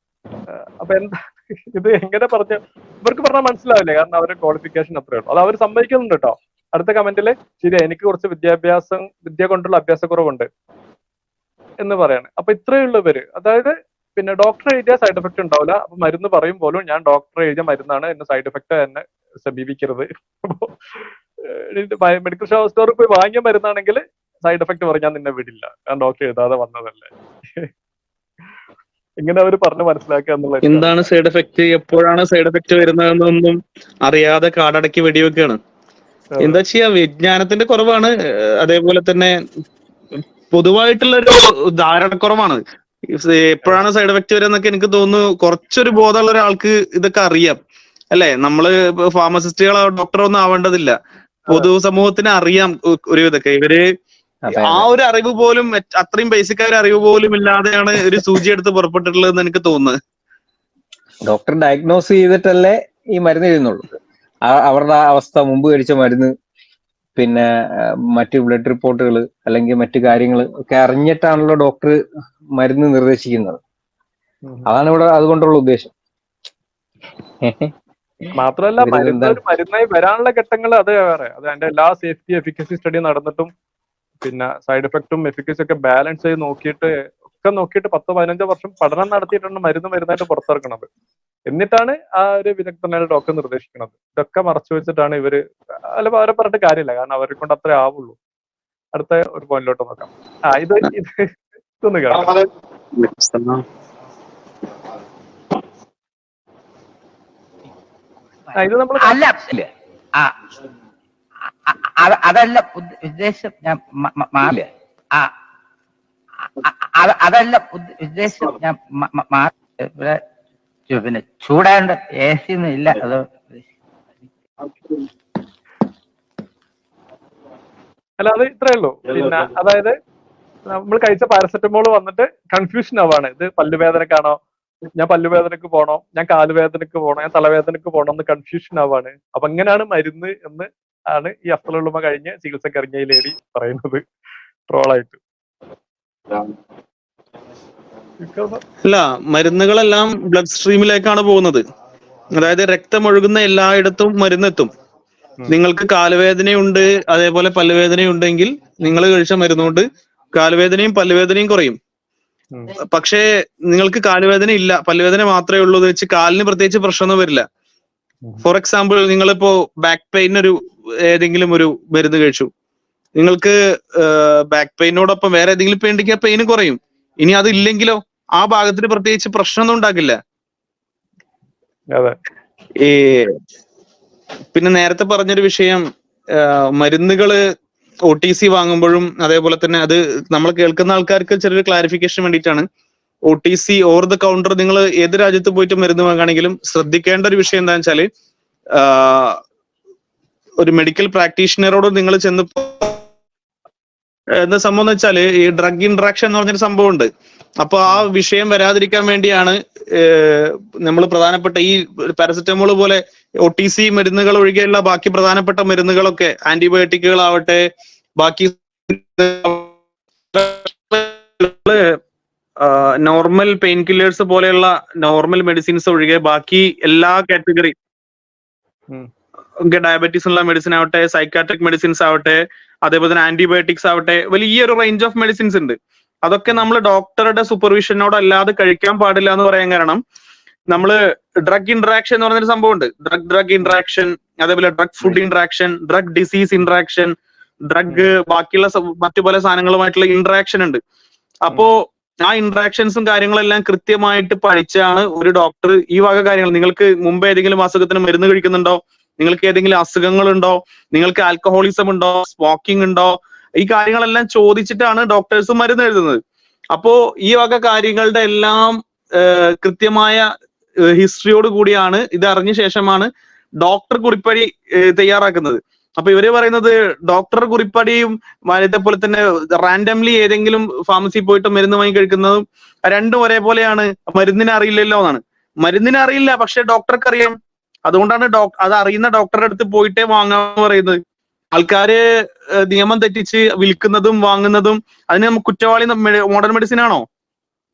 അപ്പൊ എന്താ ഇത് എങ്ങനെ പറഞ്ഞു ഇവർക്ക് പറഞ്ഞാൽ മനസ്സിലാവില്ലേ? കാരണം അവരുടെ ക്വാളിഫിക്കേഷൻ അത്രേ ഉള്ളൂ. അത് അവർ സമ്മതിക്കുന്നുണ്ട് കേട്ടോ. അടുത്ത കമന്റില് ശരി, എനിക്ക് കുറച്ച് വിദ്യ കൊണ്ടുള്ള അഭ്യാസക്കുറവുണ്ട് എന്ന് പറയാണ്. അപ്പൊ ഇത്രയുള്ള ഇവര്, അതായത് പിന്നെ ഡോക്ടർ എഴുതിയ സൈഡ് എഫക്ട് ഉണ്ടാവില്ല. അപ്പൊ മരുന്ന് പറയും പോലും ഞാൻ ഡോക്ടർ എഴുതിയ മരുന്നാണ്, എന്നെ സൈഡ് എഫക്ട് എന്നെ സമീപിക്കരുത്. മെഡിക്കൽ സ്റ്റോറിൽ പോയി വാങ്ങിയ മരുന്നാണെങ്കിൽ സൈഡ് എഫക്ട് പറഞ്ഞാൽ നിന്നെ വിടില്ല, ഞാൻ ഡോക്ടർ എഴുതാതെ വന്നതല്ലേ. ഇങ്ങനെ അവർ പറഞ്ഞ് മനസ്സിലാക്കുക എന്നുള്ളത്. എന്താണ് സൈഡ് എഫക്ട്, എപ്പോഴാണ് സൈഡ് എഫക്ട് വരുന്നതെന്നൊന്നും അറിയാതെ കാടടക്കി വെടിവെക്കുകയാണ്. എന്താ ചെയ്യാ, വിജ്ഞാനത്തിന്റെ കുറവാണ്. അതേപോലെ തന്നെ പൊതുവായിട്ടുള്ള ഒരു ധാരണക്കുറവാണ്. എപ്പോഴാണ് സൈഡ് എഫക്ട് വരിക എന്നൊക്കെ എനിക്ക് തോന്നുന്നു കുറച്ചൊരു ബോധമുള്ള ഒരാൾക്ക് ഇതൊക്കെ അറിയാം അല്ലെ. നമ്മള് ഫാർമസിസ്റ്റുകളോ ഡോക്ടറോ ഒന്നും ആവേണ്ടതില്ല. പൊതുസമൂഹത്തിന് അറിയാം ഒരു ഇതൊക്കെ. ഇവര് ആ ഒരു അറിവ് പോലും, അത്രയും ബേസിക് ആയ ഒരു അറിവ് പോലും ഇല്ലാതെയാണ് ഒരു സൂചി എടുത്ത് പുറപ്പെട്ടിട്ടുള്ളതെന്ന് എനിക്ക് തോന്നുന്നത്. ഡോക്ടർ ഡയഗ്നോസ് ചെയ്തിട്ടല്ലേ ഈ മരുന്ന് എഴുതുന്നുള്ളൂ. അവരുടെ അവസ്ഥ, മുമ്പ് കഴിച്ച മരുന്ന്, പിന്നെ മറ്റ് ബ്ലഡ് റിപ്പോർട്ടുകൾ അല്ലെങ്കിൽ മറ്റു കാര്യങ്ങൾ ഒക്കെ അറിഞ്ഞിട്ടാണല്ലോ ഡോക്ടർ മരുന്ന് നിർദ്ദേശിക്കുന്നത്. അതാണ് ഇവിടെ അതുകൊണ്ടുള്ള ഉദ്ദേശം. മാത്രമല്ല, മരുന്നായി വരാനുള്ള ഘട്ടങ്ങൾ അത് വേറെ. അത് അതിന്റെ എല്ലാ സേഫ്റ്റി എഫിക്കസി സ്റ്റഡി നടന്നിട്ടും പിന്നെ സൈഡ് എഫക്റ്റും എഫിക്കസി ഒക്കെ ബാലൻസ് ചെയ്ത് നോക്കിയിട്ട് 10-15 വർഷം പഠനം നടത്തിയിട്ടാണ് മരുന്നായിട്ട് പുറത്തിറക്കുന്നത്. എന്നിട്ടാണ് ആ ഒരു വിദഗ്ധനായ ഡോക്ടർ നിർദ്ദേശിക്കുന്നത്. ഇതൊക്കെ മറച്ചു വെച്ചിട്ടാണ് ഇവര്, അല്ല അവരെ പറഞ്ഞിട്ട് കാര്യമില്ല, കാരണം അവരെ കൊണ്ട് അത്രേ ആവുള്ളൂ. അടുത്ത ഒരു പോയിന്റിലോട്ട് നോക്കാം. ഇതൊന്ന് കേൾക്കാം. ഇത് നമ്മൾ അതല്ല ഉദ്ദേശം, ഞാൻ മാറില്ല. അതല്ല ഉദ്ദേശം, ഞാൻ ഇവിടെ പിന്നെ ചൂടാണ്ട് AC ഒന്നും ഇല്ല. അത് അല്ല, അത് ഇത്രേ ഉള്ളൂ. പിന്നെ അതായത് നമ്മൾ കഴിച്ച പാരസെറ്റമോൾ വന്നിട്ട് കൺഫ്യൂഷൻ ആവാണ്. ഇത് പല്ലുവേദനക്കാണോ, ഞാൻ പല്ലുവേദനക്ക് പോണോ, ഞാൻ കാലുവേദനക്ക് പോണോ, ഞാൻ തലവേദനക്ക് പോണോ എന്ന് കൺഫ്യൂഷൻ ആവാണ്. അപ്പൊ എങ്ങനെയാണ് മരുന്ന് എന്ന് ആണ് ഈ അഫ്സലുള്ളമ കഴിഞ്ഞ് ചികിത്സക്ക് ഇറങ്ങിയ ഈ ലേഡി പറയുന്നത് ട്രോളായിട്ട്. അല്ല, മരുന്നുകളെല്ലാം ബ്ലഡ് സ്ട്രീമിലേക്കാണ് പോകുന്നത്. അതായത് രക്തമൊഴുകുന്ന എല്ലായിടത്തും മരുന്നെത്തും. നിങ്ങൾക്ക് കാലുവേദനയുണ്ട്, അതേപോലെ പല്ലുവേദനയുണ്ടെങ്കിൽ നിങ്ങൾ കഴിച്ച മരുന്നുകൊണ്ട് കാലുവേദനയും പല്ലുവേദനയും കുറയും. പക്ഷേ നിങ്ങൾക്ക് കാലുവേദന ഇല്ല, പല്ലുവേദന മാത്രമേ ഉള്ളൂ എന്ന് വെച്ച് കാലിന് പ്രത്യേകിച്ച് പ്രശ്നമൊന്നും വരില്ല. ഫോർ എക്സാമ്പിൾ, നിങ്ങളിപ്പോ ബാക്ക് പെയിൻ ഏതെങ്കിലും ഒരു മരുന്ന് കഴിച്ചു, നിങ്ങൾക്ക് ബാക്ക് പെയിനോടൊപ്പം വേറെ ഏതെങ്കിലും പെയിൻ പെയിന് കുറയും. ഇനി അതില്ലെങ്കിലോ ആ ഭാഗത്തിന് പ്രത്യേകിച്ച് പ്രശ്നമൊന്നും ഉണ്ടാക്കില്ല. പിന്നെ നേരത്തെ പറഞ്ഞൊരു വിഷയം, മരുന്നുകള് OTC വാങ്ങുമ്പോഴും അതേപോലെ തന്നെ അത് നമ്മൾ കേൾക്കുന്ന ആൾക്കാർക്ക് ചെറിയൊരു ക്ലാരിഫിക്കേഷൻ വേണ്ടിയിട്ടാണ്. OTC ഓവർ ദ കൗണ്ടർ നിങ്ങൾ ഏത് രാജ്യത്ത് പോയിട്ട് മരുന്ന് വാങ്ങുകയാണെങ്കിലും ശ്രദ്ധിക്കേണ്ട ഒരു വിഷയം എന്താണെന്ന് വെച്ചാല്, ഒരു മെഡിക്കൽ പ്രാക്ടീഷണറോട് നിങ്ങൾ ചെന്ന് എന്താ സംഭവം എന്ന് വെച്ചാല്, ഈ ഡ്രഗ് ഇന്ററാക്ഷൻ എന്ന് പറഞ്ഞൊരു സംഭവം ഉണ്ട്. അപ്പൊ ആ വിഷയം വരാതിരിക്കാൻ വേണ്ടിയാണ് നമ്മൾ പ്രധാനപ്പെട്ട ഈ പാരസെറ്റമോൾ പോലെ OTC മരുന്നുകൾ ഒഴികെയുള്ള ബാക്കി പ്രധാനപ്പെട്ട മരുന്നുകളൊക്കെ, ആന്റിബയോട്ടിക്കുകളാവട്ടെ, ബാക്കി നോർമൽ പെയിൻ കില്ലേഴ്സ് പോലെയുള്ള നോർമൽ മെഡിസിൻസ് ഒഴികെ ബാക്കി എല്ലാ കാറ്റഗറി ഡയബറ്റീസ് ഉള്ള മെഡിസിൻ ആവട്ടെ, സൈക്കാട്രിക് മെഡിസിൻസ് ആവട്ടെ, അതേപോലെ തന്നെ ആന്റിബയോട്ടിക്സ് ആവട്ടെ, വലിയൊരു റേഞ്ച് ഓഫ് മെഡിസിൻസ് ഉണ്ട്. അതൊക്കെ നമ്മൾ ഡോക്ടറുടെ സൂപ്പർവിഷനോട് അല്ലാതെ കഴിക്കാൻ പാടില്ല എന്ന് പറയാൻ കാരണം, നമ്മള് ഡ്രഗ് ഇന്ററാക്ഷൻ എന്ന് പറഞ്ഞൊരു സംഭവം ഉണ്ട്. ഡ്രഗ് ഇന്ററാക്ഷൻ, അതേപോലെ drug food interaction, drug disease interaction, drug ബാക്കിയുള്ള മറ്റു പല സാധനങ്ങളുമായിട്ടുള്ള ഇന്ററാക്ഷൻ ഉണ്ട്. അപ്പോ ആ ഇന്ററാക്ഷൻസും കാര്യങ്ങളെല്ലാം കൃത്യമായിട്ട് പഠിച്ചാണ് ഒരു ഡോക്ടർ ഈ വക കാര്യങ്ങൾ. നിങ്ങൾക്ക് മുമ്പ് ഏതെങ്കിലും അസുഖത്തിന് മരുന്ന് കഴിക്കുന്നുണ്ടോ, നിങ്ങൾക്ക് ഏതെങ്കിലും അസുഖങ്ങളുണ്ടോ, നിങ്ങൾക്ക് ആൽക്കഹോളിസം ഉണ്ടോ, സ്മോക്കിംഗ് ഉണ്ടോ, ഈ കാര്യങ്ങളെല്ലാം ചോദിച്ചിട്ടാണ് ഡോക്ടേഴ്സ് മരുന്ന് എഴുതുന്നത്. അപ്പോ ഈ വക കാര്യങ്ങളുടെ എല്ലാം കൃത്യമായ ഹിസ്റ്ററിയോട് കൂടിയാണ് ഇത് അറിഞ്ഞ ശേഷമാണ് ഡോക്ടർ കുറിപ്പടി തയ്യാറാക്കുന്നത്. അപ്പൊ ഇവര് പറയുന്നത് ഡോക്ടർ കുറിപ്പടിയും ഇതേപോലെ തന്നെ റാൻഡംലി ഏതെങ്കിലും ഫാർമസി പോയിട്ട് മരുന്ന് വാങ്ങി കഴിക്കുന്നതും രണ്ടും ഒരേപോലെയാണ്. മരുന്നിനെ അറിയില്ലല്ലോ എന്നാണ്. മരുന്നിനെ അറിയില്ല, പക്ഷെ ഡോക്ടർക്ക് അറിയാം. അതുകൊണ്ടാണ് അത് അറിയുന്ന ഡോക്ടറുടെ അടുത്ത് പോയിട്ടേ വാങ്ങാൻ പറയുന്നത്. ആൾക്കാര് നിയമം തെറ്റിച്ച് വിൽക്കുന്നതും വാങ്ങുന്നതും അതിന് നമുക്ക് കുറ്റവാളി മോഡേൺ മെഡിസിൻ ആണോ?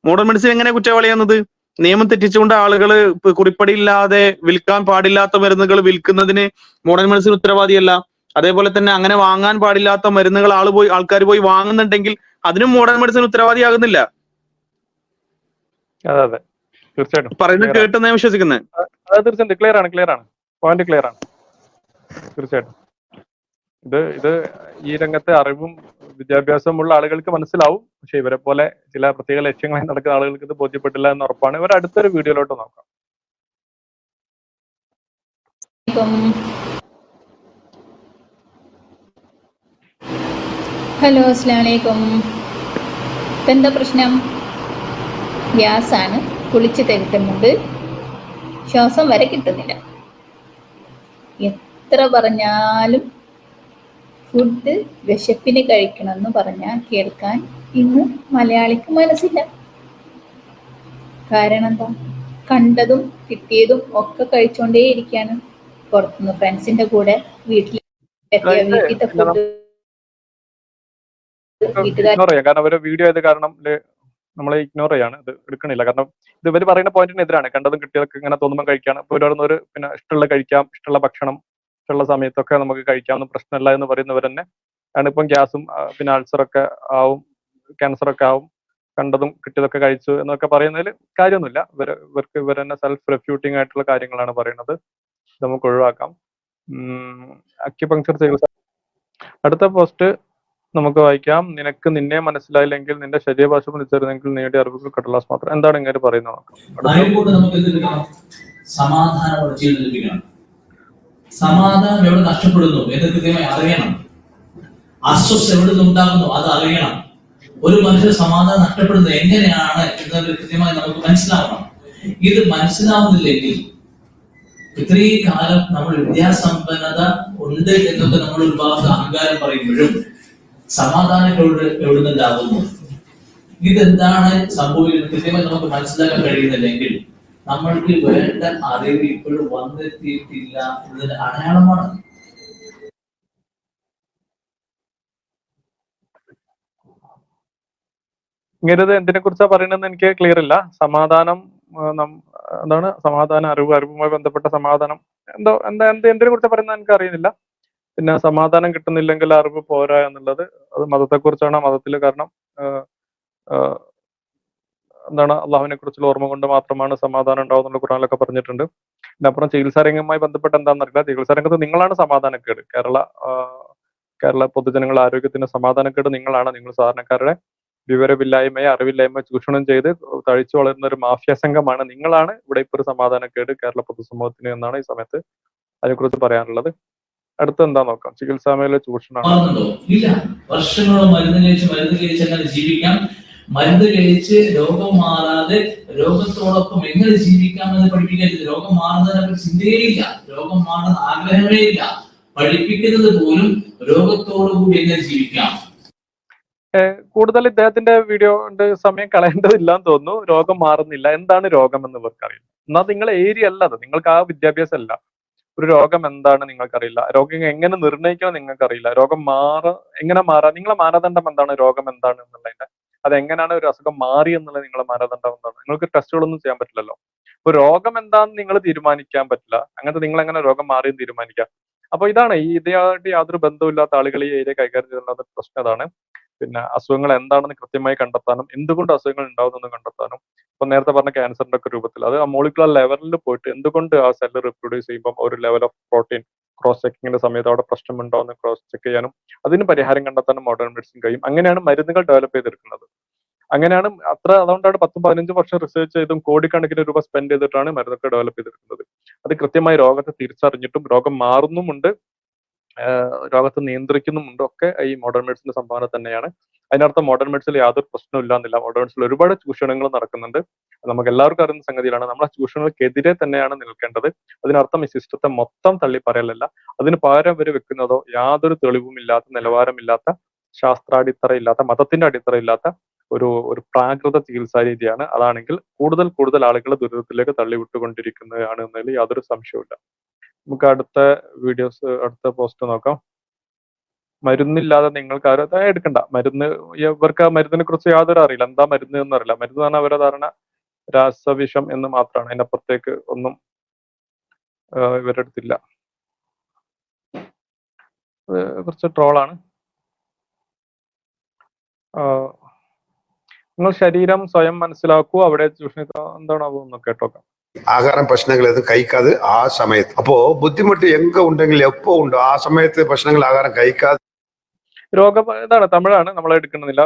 മോഡേൺ മെഡിസിൻ എങ്ങനെ കുറ്റവാളിയാകുന്നത്? നിയമം തെറ്റിച്ചുകൊണ്ട് ആളുകൾ കുറിപ്പടി ഇല്ലാതെ വിൽക്കാൻ പാടില്ലാത്ത മരുന്നുകൾ വിൽക്കുന്നതിന് മോഡേൺ മെഡിസിൻ ഉത്തരവാദിയല്ല. അതേപോലെ തന്നെ അങ്ങനെ വാങ്ങാൻ പാടില്ലാത്ത മരുന്നുകൾ ആൾക്കാർ പോയി വാങ്ങുന്നുണ്ടെങ്കിൽ അതിനും മോഡേൺ മെഡിസിൻ ഉത്തരവാദിയാകുന്നില്ല. അതെ അതെ, തീർച്ചയായിട്ടും പറയുന്നത് കേട്ടെന്ന് ഞാൻ വിശ്വസിക്കുന്നത്. തീർച്ചയായിട്ടും ക്ലിയർ ആണ്, പോയിന്റ് ക്ലിയർ ആണ്. തീർച്ചയായിട്ടും ഇത് ഈ രംഗത്തെ അറിവും വിദ്യാഭ്യാസമുള്ള ആളുകൾക്ക് മനസ്സിലാവും. പക്ഷെ ഇവരെ പോലെ ചില പ്രത്യേക ലക്ഷ്യങ്ങളായി നടക്കുന്ന ആളുകൾക്ക് ഇത് ബോധ്യപ്പെട്ടില്ല എന്ന് ഉറപ്പാണ്. ഇവർ അടുത്തൊരു വീഡിയോയിലോട്ട് നോക്കാം. ഹലോ, അസ്സലാമു അലൈക്കും. ഇപ്പം എന്താ പ്രശ്നം? ഗ്യാസാണ്, കുളിച്ച് തെറ്റുന്നുണ്ട്, ശ്വാസം വരെ കിട്ടുന്നില്ല. എത്ര പറഞ്ഞാലും ഫുഡ് വിശപ്പിന് കഴിക്കണമെന്ന് പറഞ്ഞാൽ കേൾക്കാൻ ഇന്ന് മലയാളിക്ക് മനസ്സില്ല. കാരണം എന്താ? കണ്ടതും കിട്ടിയതും ഒക്കെ കഴിച്ചോണ്ടേയിരിക്കുകയാണ്. പുറത്തുനിന്ന് ഫ്രണ്ട്സിന്റെ കൂടെ വീട്ടിലത്തെ ഫുഡ് ഇഗ്നോർ ചെയ്യാം, കാരണം അവര് വീഡിയോ ആയത് കാരണം നമ്മളെ ഇഗ്നോർ ചെയ്യാണ്, ഇത് എടുക്കണില്ല. കാരണം ഇത് ഇവർ പറയുന്ന പോയിന്റിനെതിരാണ്. കണ്ടതും കിട്ടിയതൊക്കെ ഇങ്ങനെ തോന്നുമ്പോൾ കഴിക്കാണ്. ഇപ്പൊ ഒരു പിന്നെ ഇഷ്ടമുള്ള കഴിക്കാം, ഇഷ്ടമുള്ള ഭക്ഷണം ഇഷ്ടമുള്ള സമയത്തൊക്കെ നമുക്ക് കഴിക്കാവുന്ന പ്രശ്നമല്ല എന്ന് പറയുന്നവർ തന്നെ ആണ് ഇപ്പം ഗ്യാസും പിന്നെ അൾസറൊക്കെ ആവും, ക്യാൻസറൊക്കെ ആവും, കണ്ടതും കിട്ടിയതൊക്കെ കഴിച്ചു എന്നൊക്കെ പറയുന്നതിൽ കാര്യമൊന്നുമില്ല. ഇവർ തന്നെ സെൽഫ് റെഫ്യൂട്ടിംഗ് ആയിട്ടുള്ള കാര്യങ്ങളാണ് പറയുന്നത്. നമുക്ക് ഒഴിവാക്കാം. അക്യുപങ്ക്ചർ ചികിത്സ. അടുത്ത പോസ്റ്റ് നമുക്ക് വായിക്കാം. നിനക്ക് നിന്നെ മനസ്സിലായില്ലെങ്കിൽ നിന്റെ ശരീരഭാഷ മനസ്സിലായിരുന്നെങ്കിൽ നേടിയ അറിവുകൾ കടലാസ് മാത്രം. എന്താണ് ഇങ്ങനെ പറയുന്നത് നോക്കാം. സമാധാനം എവിടെ നഷ്ടപ്പെടുന്നു എന്ന് കൃത്യമായി അറിയണം. അസ്വസ്ഥ എവിടെ നിന്നുണ്ടാകുന്നു അത് അറിയണം. ഒരു മനുഷ്യന് സമാധാനം നഷ്ടപ്പെടുന്നത് എങ്ങനെയാണ് എന്നത് കൃത്യമായി നമുക്ക് മനസ്സിലാവണം. ഇത് മനസ്സിലാവുന്നില്ലെങ്കിൽ ഇത്രയും കാലം നമ്മൾ വിദ്യാസമ്പന്നത ഉണ്ട് എന്നൊക്കെ നമ്മൾ ഒരു ഭാഗത്ത് അഹങ്കാരം പറയുമ്പോഴും സമാധാനം എവിടെ നിന്നുണ്ടാകുന്നു, ഇതെന്താണ് സംഭവിക്കുന്നത് കൃത്യമായി നമുക്ക് മനസ്സിലാക്കാൻ കഴിയുന്നില്ലെങ്കിൽ നമ്മൾക്ക് വേണ്ട അറിവ് ഇപ്പോഴും വന്നെത്തിയിട്ടില്ല എന്നതിന്റെ അടയാളമാണ്. ഇങ്ങനെ എന്തിനെ കുറിച്ചാ പറയുന്നത് എനിക്ക് ക്ലിയർ ഇല്ല. സമാധാനം എന്താണ് സമാധാനം, അറിവുമായി ബന്ധപ്പെട്ട സമാധാനം എന്തിനെ കുറിച്ചാ പറയുന്നത് എനിക്ക് അറിയുന്നില്ല. പിന്നെ സമാധാനം കിട്ടുന്നില്ലെങ്കിൽ അറിവ് പോരാ എന്നുള്ളത് അത് മതത്തെ കുറിച്ചാണ്. മതത്തിൽ കാരണം എന്താണ് അള്ളാഹുവിനെ കുറിച്ചുള്ള ഓർമ്മ കൊണ്ട് മാത്രമാണ് സമാധാനം ഉണ്ടാവുന്നുള്ള ഖുർആനിലൊക്കെ പറഞ്ഞിട്ടുണ്ട്. ഇതിനപ്പുറം ചികിത്സാരംഗവുമായി ബന്ധപ്പെട്ട് എന്താണെന്നറിയില്ല. ചികിത്സാരംഗത്ത് നിങ്ങളാണ് സമാധാനക്കേട്. കേരള പൊതുജനങ്ങൾ ആരോഗ്യത്തിന് സമാധാനക്കേട് നിങ്ങളാണ്. നിങ്ങൾ സാധാരണക്കാരുടെ വിവരമില്ലായ്മയെ അറിവില്ലായ്മ ചൂഷണം ചെയ്ത് തഴിച്ചു വളരുന്ന ഒരു മാഫിയ സംഘമാണ് നിങ്ങളാണ്. ഇവിടെ ഇപ്പൊ ഒരു സമാധാനക്കേട് കേരള പൊതുസമൂഹത്തിന് എന്നാണ് ഈ സമയത്ത് അതിനെക്കുറിച്ച് പറയാനുള്ളത്. അടുത്ത് എന്താ നോക്കാം. ചികിത്സാ മേഖല ചൂഷണമാണ്. ഇല്ല, വർഷങ്ങളോളം മരുന്ന് കഴിച്ച് അങ്ങനെ ജീവിക്കാം. മരുന്ന് കഴിച്ച് രോഗം മാറാതെ രോഗത്തോടൊപ്പം എങ്ങനെ ജീവിക്കാം എന്ന് പഠിപ്പിക്കരുത്. രോഗം മാറുന്നതിനെ ചിന്തയേ ഇല്ല, രോഗം മാറുന്ന ആഗ്രഹമേ ഇല്ല. പഠിപ്പിക്കുന്നത് പോലും രോഗത്തോടുകൂടി എങ്ങനെ ജീവിക്കാം. കൂടുതൽ ഇദ്ദേഹത്തിന്റെ വീഡിയോ കൊണ്ട് സമയം കളയേണ്ടതില്ല എന്ന് തോന്നുന്നു. രോഗം മാറുന്നില്ല, എന്താണ് രോഗം എന്ന് ഇവർക്കറിയില്ല. എന്നാൽ നിങ്ങളെ ഏരിയ അല്ല അത്, നിങ്ങൾക്ക് ആ വിദ്യാഭ്യാസം അല്ല. ഒരു രോഗം എന്താണ് നിങ്ങൾക്കറിയില്ല, രോഗം എങ്ങനെ നിർണ്ണയിക്കണം നിങ്ങൾക്കറിയില്ല, രോഗം എങ്ങനെ മാറാം, നിങ്ങളെ മാനദണ്ഡം എന്താണ്, രോഗം എന്താണ് എന്നുള്ളതിന്റെ, അത് എങ്ങനെയാണ് ഒരു അസുഖം മാറി എന്നുള്ളത് നിങ്ങളെ മാനദണ്ഡം എന്താണ്. നിങ്ങൾക്ക് ടെസ്റ്റുകളൊന്നും ചെയ്യാൻ പറ്റില്ലല്ലോ. അപ്പൊ രോഗം എന്താണെന്ന് നിങ്ങൾ തീരുമാനിക്കാൻ പറ്റില്ല, അങ്ങനത്തെ നിങ്ങൾ എങ്ങനെ രോഗം മാറിയും തീരുമാനിക്കാം. അപ്പൊ ഇതാണ് ഇതായിട്ട് യാതൊരു ബന്ധവുമില്ലാത്ത ആളുകൾ ഈ ഏരിയ കൈകാര്യം ചെയ്യുന്ന പ്രശ്നം അതാണ്. പിന്നെ അസുഖങ്ങൾ എന്താണെന്ന് കൃത്യമായി കണ്ടെത്താനും എന്തുകൊണ്ട് അസുഖങ്ങൾ ഉണ്ടാവുന്നെന്ന് കണ്ടെത്താനും, ഇപ്പൊ നേരത്തെ പറഞ്ഞ ക്യാൻസറിന്റെ ഒക്കെ രൂപത്തിൽ അത് മോളിക്കുലർ ലെവലിൽ പോയിട്ട് എന്തുകൊണ്ട് ആ സെല്ല് റിപ്രൊഡ്യൂസ് ചെയ്യുമ്പോൾ ഒരു ലെവൽ ഓഫ് പ്രോട്ടീൻ ക്രോസ് ചെക്കിങ്ങിന്റെ സമയത്ത് അവിടെ പ്രശ്നം ഉണ്ടോയെന്ന് ക്രോസ് ചെക്ക് ചെയ്യാനും അതിന് പരിഹാരം കണ്ടെത്താനും മോഡേൺ മെഡിസിൻ കഴിയും. അങ്ങനെയാണ് മരുന്നുകൾ ഡെവലപ്പ് ചെയ്തെടുക്കുന്നത്. അങ്ങനെയാണ് അതുകൊണ്ടാണ് 10-15 വർഷം റിസർച്ച് ചെയ്തും കോടിക്കണക്കിന് രൂപ സ്പെൻഡ് ചെയ്തിട്ടാണ് മരുന്നൊക്കെ ഡെവലപ്പ് ചെയ്തെടുക്കുന്നത്. അത് കൃത്യമായി രോഗത്തെ തിരിച്ചറിഞ്ഞിട്ടും രോഗം മാറുന്നുമുണ്ട്, രോഗത്തെ നിയന്ത്രിക്കുന്നുമുണ്ട്, ഒക്കെ ഈ മോഡേൺ മെഡിസിന്റെ സംഭാവന തന്നെയാണ്. അതിനർത്ഥം മോഡേൺ മെഡിസിനിൽ യാതൊരു പ്രശ്നവും ഇല്ലാന്നില്ല. മോഡേൺ മെഡിസിനിൽ ഒരുപാട് ചൂഷണങ്ങൾ നടക്കുന്നുണ്ട്, നമുക്ക് എല്ലാവർക്കും അറിയുന്ന സംഗതിയിലാണ്. നമ്മൾ ആ ചൂഷണങ്ങൾക്കെതിരെ തന്നെയാണ് നിൽക്കേണ്ടത്. അതിനർത്ഥം ഈ സിസ്റ്റത്തെ മൊത്തം തള്ളി പറയലല്ല, അതിന് പകരം ഇവർ വെക്കുന്നതോ യാതൊരു തെളിവുമില്ലാത്ത, നിലവാരമില്ലാത്ത, ശാസ്ത്രാടിത്തറയില്ലാത്ത, മതത്തിന്റെ അടിത്തറയില്ലാത്ത ഒരു പ്രാകൃത ചികിത്സാ രീതിയാണ്. അതാണെങ്കിൽ കൂടുതൽ ആളുകളെ ദുരിതത്തിലേക്ക് തള്ളിവിട്ടുകൊണ്ടിരിക്കുന്നതാണ് എന്നതിൽ യാതൊരു സംശയവുമില്ല. നമുക്ക് അടുത്ത പോസ്റ്റ് നോക്കാം. മരുന്നില്ലാതെ നിങ്ങൾക്ക് ആരും എടുക്കണ്ട മരുന്ന്. ഇവർക്ക് ആ മരുന്നിനെ കുറിച്ച് യാതൊരു അറിയില്ല, എന്താ മരുന്ന് എന്നറിയില്ല. മരുന്ന് എന്ന് പറഞ്ഞാൽ അവരുടെ ധാരണ രാസവിഷം എന്ന് മാത്രമാണ്, അതിനപ്പുറത്തേക്ക് ഒന്നും ഇവരുടെ അടുത്തില്ല. കുറച്ച് ട്രോളാണ്. നിങ്ങൾ ശരീരം സ്വയം മനസ്സിലാക്കൂ, അവിടെ ചൂഷണ എന്താണാവോ കേട്ടോക്കാം. ആഹാരം ഭക്ഷണങ്ങൾ ഇത് കഴിക്കാതെ ആ സമയത്ത്, അപ്പോ ബുദ്ധിമുട്ട് എങ്ക ഉണ്ടെങ്കിൽ എപ്പോ ഉണ്ടോ ആ സമയത്ത് ഭക്ഷണങ്ങൾ ആഹാരം കഴിക്കാതെ. ഇതാണ് തമിഴാണ്, നമ്മൾ എടുക്കുന്നില്ല.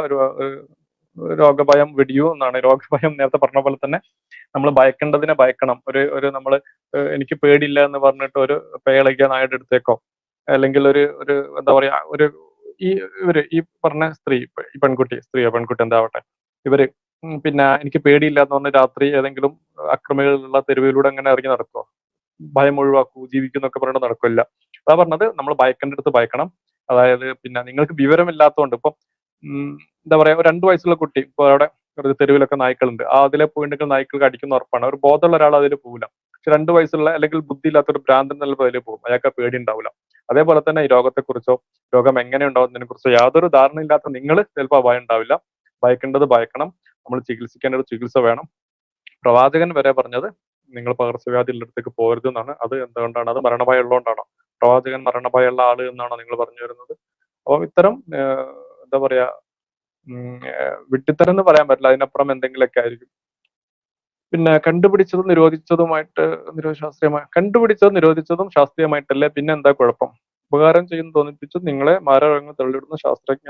രോഗഭയം വെടിയൂ എന്നാണ്. രോഗഭയം നേരത്തെ പറഞ്ഞ പോലെ തന്നെ നമ്മൾ ഭയക്കേണ്ടതിനെ ഭയക്കണം. നമ്മൾ എനിക്ക് പേടിയില്ല എന്ന് പറഞ്ഞിട്ട് ഒരു പേളയ്ക്ക നായുടെ അടുത്തേക്കോ, അല്ലെങ്കിൽ ഒരു എന്താ പറയാ ഈ പറഞ്ഞ സ്ത്രീയോ പെൺകുട്ടി എന്താവട്ടെ, ഇവര് പിന്നെ എനിക്ക് പേടിയില്ല എന്ന് പറഞ്ഞ് രാത്രി ഏതെങ്കിലും അക്രമികളുള്ള തെരുവിലൂടെ അങ്ങനെ ഇറങ്ങി നടക്കുമോ? ഭയം ഒഴിവാക്കൂ, ജീവിക്കുന്നൊക്കെ പറഞ്ഞിട്ട് നടക്കില്ല. അതാ പറഞ്ഞത്, നമ്മൾ ഭയക്കേണ്ടടുത്ത് ഭയക്കണം. അതായത് പിന്നെ നിങ്ങൾക്ക് വിവരമില്ലാത്തതുകൊണ്ട് ഇപ്പം എന്താ പറയാ, ഒരു 2 വയസ്സുള്ള കുട്ടി ഇപ്പൊ അവിടെ ഒരു തെരുവിലൊക്കെ നായ്ക്കളുണ്ട്, അതിലെ പോയിട്ടുണ്ടെങ്കിൽ നായ്ക്കൾ കടിക്കുന്ന ഉറപ്പാണ്. ഒരു ബോധമുള്ള ഒരാൾ അതിൽ പോകില്ല. പക്ഷെ 2 വയസ്സുള്ള അല്ലെങ്കിൽ ബുദ്ധിയില്ലാത്ത ഒരു ഭ്രാന്തൻ നല്ല അതിൽ പോകും, അയാൾക്ക് പേടി ഉണ്ടാവില്ല. അതേപോലെ തന്നെ ഈ രോഗത്തെക്കുറിച്ചോ രോഗം എങ്ങനെ ഉണ്ടാവുന്നതിനെ കുറിച്ചോ യാതൊരു ധാരണയില്ലാത്ത നിങ്ങൾ ചിലപ്പോൾ ഭയം ഉണ്ടാവില്ല. ഭയക്കേണ്ടത് ഭയക്കണം, നമ്മൾ ചികിത്സിക്കേണ്ടത് ചികിത്സ വേണം. പ്രവാചകൻ വരെ പറഞ്ഞത് നിങ്ങൾ പകർച്ചവ്യാധിയുടെ അടുത്തേക്ക് പോകരുത് എന്നാണ്. അത് എന്തുകൊണ്ടാണ്? അത് മരണഭയം ഉള്ളതുകൊണ്ടാണോ? പ്രവാചകൻ മരണഭയമുള്ള ആള് എന്നാണോ നിങ്ങൾ പറഞ്ഞു വരുന്നത്? അപ്പം ഇത്തരം എന്താ പറയാ വിഡ്ഢിത്തരം എന്ന് പറയാൻ പറ്റില്ല, അതിനപ്പുറം എന്തെങ്കിലുമൊക്കെ ആയിരിക്കും. പിന്നെ കണ്ടുപിടിച്ചതും നിരോധിച്ചതും ശാസ്ത്രീയമായിട്ടല്ലേ, പിന്നെ എന്താ കുഴപ്പം? ഉപകാരം ചെയ്യുന്നു തോന്നിപ്പിച്ചു നിങ്ങളെ മാരരോഗങ്ങൾ തള്ളിവിടുന്ന ശാസ്ത്രജ്ഞ.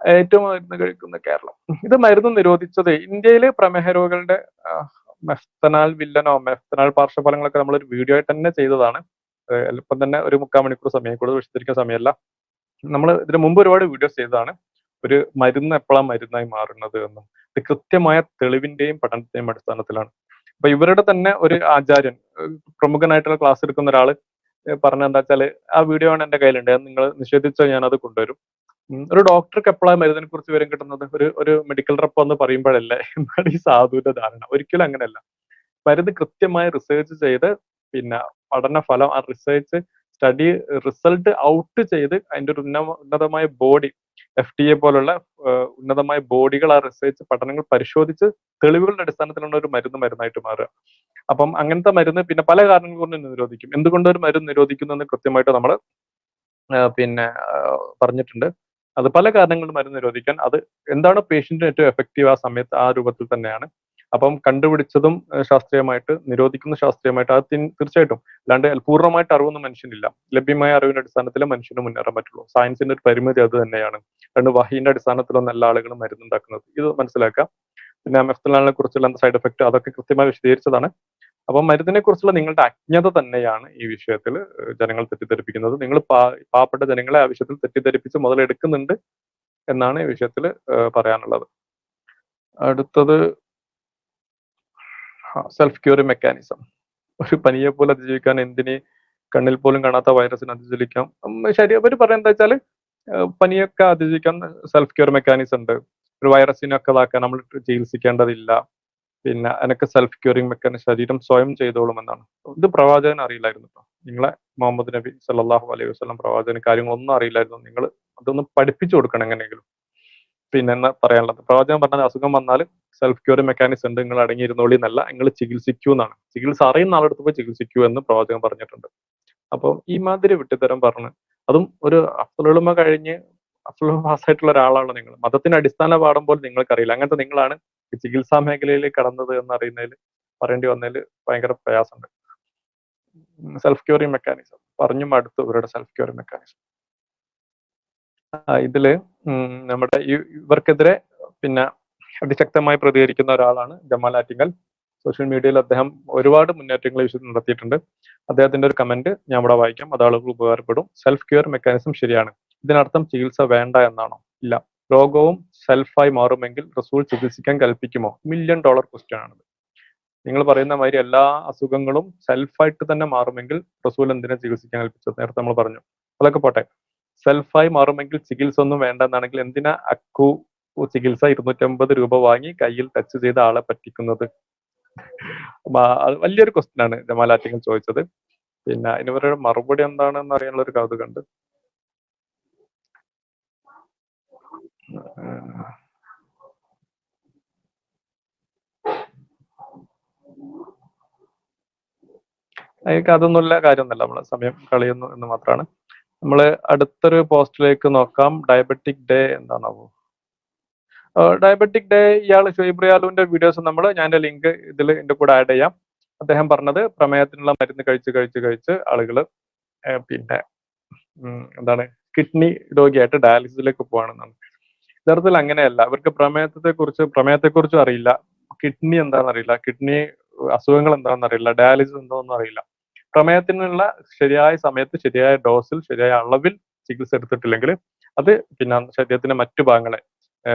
ഏറ്റവും മരുന്ന് കഴിക്കുന്ന കേരളം. ഇത് മരുന്ന് നിരോധിച്ചത് ഇന്ത്യയിലെ പ്രമേഹ രോഗികളുടെ മെഫ്തനാൽ പാർശ്വഫലങ്ങളൊക്കെ നമ്മളൊരു വീഡിയോ ആയിട്ട് തന്നെ ചെയ്തതാണ്. ഇപ്പം തന്നെ ഒരു 3/4 മണിക്കൂർ സമയം, കൂടുതൽ വിശദീകരിക്കാൻ സമയമല്ല. നമ്മൾ ഇതിനു മുമ്പ് ഒരുപാട് വീഡിയോസ് ചെയ്തതാണ്. ഒരു മരുന്ന് എപ്പോഴാണ് മരുന്നായി മാറുന്നത് എന്നും ഇത് കൃത്യമായ തെളിവിന്റെയും പഠനത്തിന്റെയും അടിസ്ഥാനത്തിലാണ്. അപ്പൊ ഇവരുടെ തന്നെ ഒരു ആചാര്യൻ, പ്രമുഖനായിട്ടുള്ള ക്ലാസ് എടുക്കുന്ന ഒരാള് പറഞ്ഞ എന്താ വെച്ചാല്, ആ വീഡിയോ ആണ് എന്റെ കയ്യിലുണ്ട്, നിങ്ങൾ നിഷേധിച്ചാൽ ഞാൻ അത് കൊണ്ടുവരും. ഒരു ഡോക്ടർക്ക് എപ്പോഴാണ് മരുന്നിനെ കുറിച്ച് വിവരം കിട്ടുന്നത്? ഒരു മെഡിക്കൽ റെപ്പ് എന്ന് പറയുമ്പോഴല്ലേ എന്നാണ് ഈ സാധുവിന്റെ ധാരണ. ഒരിക്കലും അങ്ങനെയല്ല. മരുന്ന് കൃത്യമായി റിസർച്ച് ചെയ്ത് പിന്നെ പഠനഫലം, ആ സ്റ്റഡി റിസൾട്ട് ഔട്ട് ചെയ്ത് അതിന്റെ ഒരു ഉന്നതമായ ബോഡി, FDA പോലുള്ള ഉന്നതമായ ബോഡികൾ ആ റിസർച്ച് പഠനങ്ങൾ പരിശോധിച്ച് തെളിവുകളുടെ അടിസ്ഥാനത്തിലുള്ള ഒരു മരുന്നായിട്ട് മാറുക. അപ്പം അങ്ങനത്തെ മരുന്ന് പിന്നെ പല കാരണങ്ങൾ കൊണ്ട് നിരോധിക്കും. എന്തുകൊണ്ട് ഒരു മരുന്ന് നിരോധിക്കുന്നു എന്ന് കൃത്യമായിട്ട് നമ്മൾ പിന്നെ പറഞ്ഞിട്ടുണ്ട്. അത് പല കാരണങ്ങളും മരുന്ന് നിരോധിക്കാൻ, അത് എന്താണ് പേഷ്യന്റിന് ഏറ്റവും എഫക്റ്റീവ് ആ സമയത്ത് ആ രൂപത്തിൽ തന്നെയാണ്. അപ്പം കണ്ടുപിടിച്ചതും ശാസ്ത്രീയമായിട്ട്, നിരോധിക്കുന്ന ശാസ്ത്രീയമായിട്ട്, അത് തീർച്ചയായിട്ടും. അല്ലാണ്ട് പൂർണ്ണമായിട്ട് അറിവൊന്നും മനുഷ്യനില്ല. ലഭ്യമായ അറിവിന്റെ അടിസ്ഥാനത്തിൽ മനുഷ്യന് മുന്നേറാൻ പറ്റുള്ളൂ. സയൻസിന്റെ ഒരു പരിമിതി അത് തന്നെയാണ്. വഹീന്റെ അടിസ്ഥാനത്തിലൊന്നും എല്ലാ ആളുകളും മരുന്നുണ്ടാക്കുന്നത്, ഇത് മനസ്സിലാക്കാം. പിന്നെ മെഫ്തനാലിനെ കുറിച്ചുള്ള സൈഡ് എഫക്ട് അതൊക്കെ കൃത്യമായി വിശദീകരിച്ചതാണ്. അപ്പം മരുന്നിനെ കുറിച്ചുള്ള നിങ്ങളുടെ അജ്ഞത തന്നെയാണ് ഈ വിഷയത്തിൽ ജനങ്ങൾ തെറ്റിദ്ധരിപ്പിക്കുന്നത്. നിങ്ങൾ പാവപ്പെട്ട ജനങ്ങളെ ആ വിഷയത്തിൽ തെറ്റിദ്ധരിപ്പിച്ച് മുതലെടുക്കുന്നുണ്ട് എന്നാണ് ഈ വിഷയത്തിൽ പറയാനുള്ളത്. അടുത്തത് സെൽഫ് ക്യൂറിംഗ് മെക്കാനിസം. ഒരു പനിയെ പോലെ അതിജീവിക്കാൻ എന്തിന് കണ്ണിൽ പോലും കാണാത്ത വൈറസിന് അതിജീവിക്കാം. ശരി, അവർ പറയുന്നത് എന്താ വെച്ചാൽ പനിയൊക്കെ അതിജീവിക്കാൻ സെൽഫ് ക്യൂർ മെക്കാനിസം ഉണ്ട്. ഒരു വൈറസിനൊക്കെ ഇതാക്കാൻ നമ്മൾ ചികിത്സിക്കേണ്ടതില്ല. പിന്നെ എനിക്ക് സെൽഫ് ക്യൂറിംഗ് മെക്കാനിസം ശരീരം സ്വയം ചെയ്തോളും എന്നാണ്. ഇത് പ്രവാചകൻ അറിയില്ലായിരുന്നു കേട്ടോ. നിങ്ങളെ മുഹമ്മദ് നബി സല്ലല്ലാഹു അലൈഹി വസല്ലം പ്രവാചകന് കാര്യങ്ങളൊന്നും അറിയില്ലായിരുന്നു. നിങ്ങൾ അതൊന്ന് പഠിപ്പിച്ചു കൊടുക്കണം എങ്ങനെയെങ്കിലും. പിന്നെ എന്നാ പറയാനുള്ളത്, പ്രവാചകൻ പറഞ്ഞ അസുഖം വന്നാൽ സെൽഫ് ക്യൂറിംഗ് മെക്കാനിസം ഉണ്ട്, നിങ്ങൾ അടങ്ങിയിരുന്നോളി എന്നല്ല, നിങ്ങൾ ചികിത്സിക്കൂ എന്നാണ്. ചികിത്സ അറിയുന്ന ആളെടുത്ത് പോയി ചികിത്സിക്കൂ എന്ന് പ്രവാചകൻ പറഞ്ഞിട്ടുണ്ട്. അപ്പം ഈ മാതിരി വിട്ടുതരം പറഞ്ഞ്, അതും ഒരു അഫ്ളുമ കഴിഞ്ഞ് അഫ്ളുമ പാസ്സായിട്ടുള്ള ഒരാളാണ് നിങ്ങൾ. മതത്തിന്റെ അടിസ്ഥാന പാഠം പോലും നിങ്ങൾക്കറിയില്ല. അങ്ങനത്തെ നിങ്ങളാണ് ഈ ചികിത്സാ മേഖലയിൽ കടന്നത് എന്ന് അറിയുന്നതിൽ പറയേണ്ടി വന്നതിൽ ഭയങ്കര പ്രയാസമുണ്ട്. സെൽഫ് ക്യൂറിംഗ് മെക്കാനിസം പറഞ്ഞു മടുത്തു ഇവരുടെ സെൽഫ് ക്യൂറിംഗ് മെക്കാനിസം. ഇതില് നമ്മുടെ ഇവർക്കെതിരെ പിന്നെ അതിശക്തമായി പ്രതികരിക്കുന്ന ഒരാളാണ് ജമാൽ ആറ്റിങ്ങൽ. സോഷ്യൽ മീഡിയയിൽ അദ്ദേഹം ഒരുപാട് മുന്നേറ്റങ്ങൾ വിഷയത്തിൽ നടത്തിയിട്ടുണ്ട്. അദ്ദേഹത്തിന്റെ ഒരു കമന്റ് ഞാൻ ഇവിടെ വായിക്കാം, അത് ആളുകൾ ഉപകാരപ്പെടും. സെൽഫ് ക്യൂർ മെക്കാനിസം ശരിയാണ്, ഇതിനർത്ഥം ചികിത്സ വേണ്ട എന്നാണോ? ഇല്ല. രോഗവും സെൽഫായി മാറുമെങ്കിൽ റസൂൽ ചികിത്സിക്കാൻ കൽപ്പിക്കുമോ? $1 million ക്വസ്റ്റ്യൻ ആണ്. നിങ്ങൾ പറയുന്ന മാതിരി എല്ലാ അസുഖങ്ങളും സെൽഫായിട്ട് തന്നെ മാറുമെങ്കിൽ റസൂൽ എന്തിനാ ചികിത്സിക്കാൻ കൽപ്പിച്ചത്? നേരത്തെ നമ്മൾ പറഞ്ഞു. അതൊക്കെ പോട്ടെ, സെൽഫായി മാറുമെങ്കിൽ ചികിത്സ ഒന്നും വേണ്ട എന്നാണെങ്കിൽ എന്തിനാ അക്കു ചികിത്സ 250 രൂപ വാങ്ങി കയ്യിൽ ടച്ച് ചെയ്ത ആളെ പറ്റിക്കുന്നത്? അത് വലിയൊരു ക്വസ്റ്റ്യൻ ആണ് ജമാൽ ആറ്റിങ്ങൽ ചോദിച്ചത്. പിന്നെ ഇവരുടെ മറുപടി എന്താണെന്ന് അറിയാനുള്ള ഒരു കൗതുകമുണ്ട്. അതിലേക്ക് അതൊന്നുമില്ല, കാര്യമൊന്നുമല്ല, നമ്മള് സമയം കളയുന്നു എന്ന് മാത്രമാണ്. നമ്മള് അടുത്തൊരു പോസ്റ്റിലേക്ക് നോക്കാം. ഡയബറ്റിക് ഡേ എന്താണാവോ? ഡയബറ്റിക് ഡേ ഇയാൾ ഷുഹൈബ് റിയാലുവിന്റെ വീഡിയോസ് ഞാൻ ലിങ്ക് ഇതിൽ എന്റെ കൂടെ ആഡ് ചെയ്യാം. അദ്ദേഹം പറഞ്ഞത് പ്രമേഹത്തിനുള്ള മരുന്ന് കഴിച്ച് ആളുകൾ പിന്നെ എന്താണ് കിഡ്നി രോഗിയായിട്ട് ഡയാലിസിസിലേക്ക് പോവാണെന്നാണ്. യഥാർത്ഥത്തിൽ അങ്ങനെയല്ല. അവർക്ക് പ്രമേഹത്തെക്കുറിച്ചും അറിയില്ല, കിഡ്നി എന്താണെന്ന് അറിയില്ല, കിഡ്നി അസുഖങ്ങൾ എന്താണെന്ന് അറിയില്ല, ഡയാലിസിസ് എന്താണെന്ന് അറിയില്ല. പ്രമേഹത്തിനുള്ള ശരിയായ സമയത്ത് ശരിയായ ഡോസിൽ ശരിയായ അളവിൽ ചികിത്സ എടുത്തിട്ടില്ലെങ്കിൽ അത് പിന്നെ ശരീരത്തിന്റെ മറ്റു ഭാഗങ്ങളെ